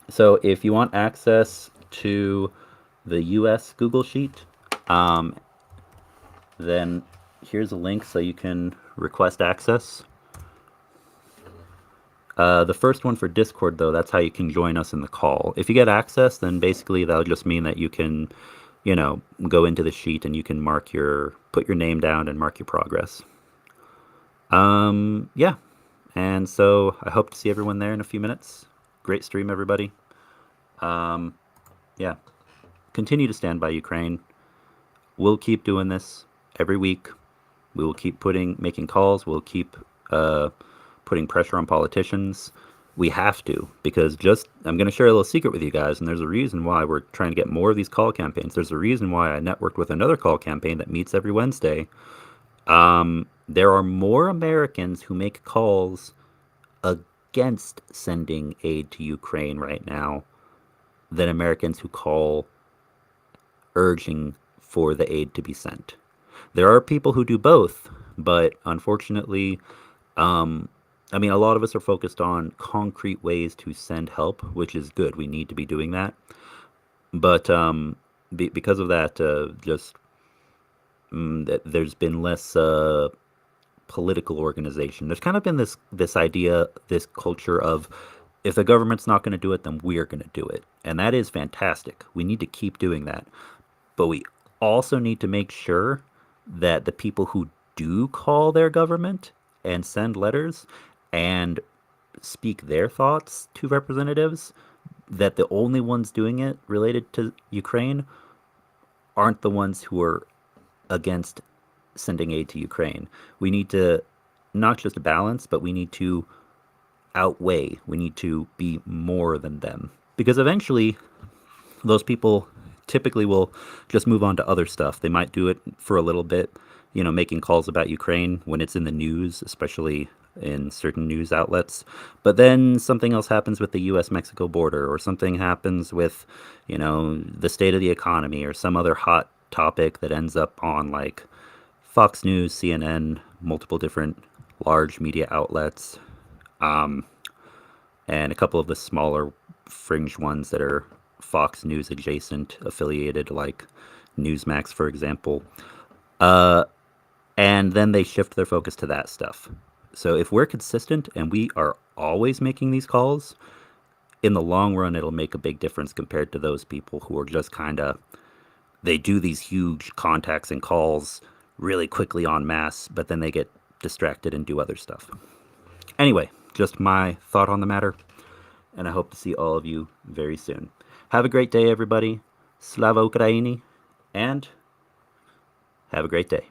So if you want access to the US Google Sheet, then here's a link so you can request access. The first one for Discord, though, that's how you can join us in the call. If you get access, then basically that'll just mean that you can, go into the sheet and you can put your name down and mark your progress. Yeah. And so I hope to see everyone there in a few minutes. Great stream, everybody. Yeah. Continue to stand by Ukraine. We'll keep doing this every week. We will keep making calls. We'll keep putting pressure on politicians. We have to, because I'm going to share a little secret with you guys, and there's a reason why we're trying to get more of these call campaigns. There's a reason why I networked with another call campaign that meets every Wednesday. There are more Americans who make calls against sending aid to Ukraine right now than Americans who call urging for the aid to be sent. There are people who do both, but unfortunately, a lot of us are focused on concrete ways to send help, which is good. We need to be doing that. But because of that, there's been less political organization. There's kind of been this idea, this culture of, if the government's not going to do it, then we're going to do it. And that is fantastic. We need to keep doing that. But we also need to make sure that the people who do call their government and send letters and speak their thoughts to representatives, that the only ones doing it related to Ukraine aren't the ones who are against sending aid to Ukraine. We need to not just balance, but we need to outweigh. We need to be more than them. Because eventually, those people typically will just move on to other stuff. They might do it for a little bit, making calls about Ukraine when it's in the news, especially in certain news outlets. But then something else happens with the US-Mexico border, or something happens with, the state of the economy, or some other hot topic that ends up on like Fox News, CNN, multiple different large media outlets, and a couple of the smaller fringe ones that are Fox News adjacent, affiliated, like Newsmax, for example. And then they shift their focus to that stuff. So if we're consistent and we are always making these calls, in the long run, it'll make a big difference compared to those people who are just they do these huge contacts and calls really quickly en masse, but then they get distracted and do other stuff. Anyway, just my thought on the matter, and I hope to see all of you very soon. Have a great day, everybody. Slava Ukraini, and have a great day.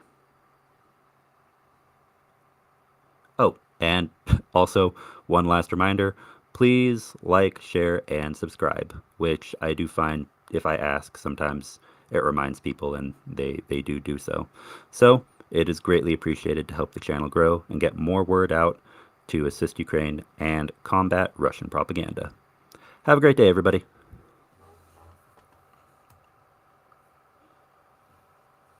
Oh, and also one last reminder, please like, share, and subscribe, which I do find if I ask, sometimes it reminds people, and they do so. So it is greatly appreciated to help the channel grow and get more word out to assist Ukraine and combat Russian propaganda. Have a great day, everybody.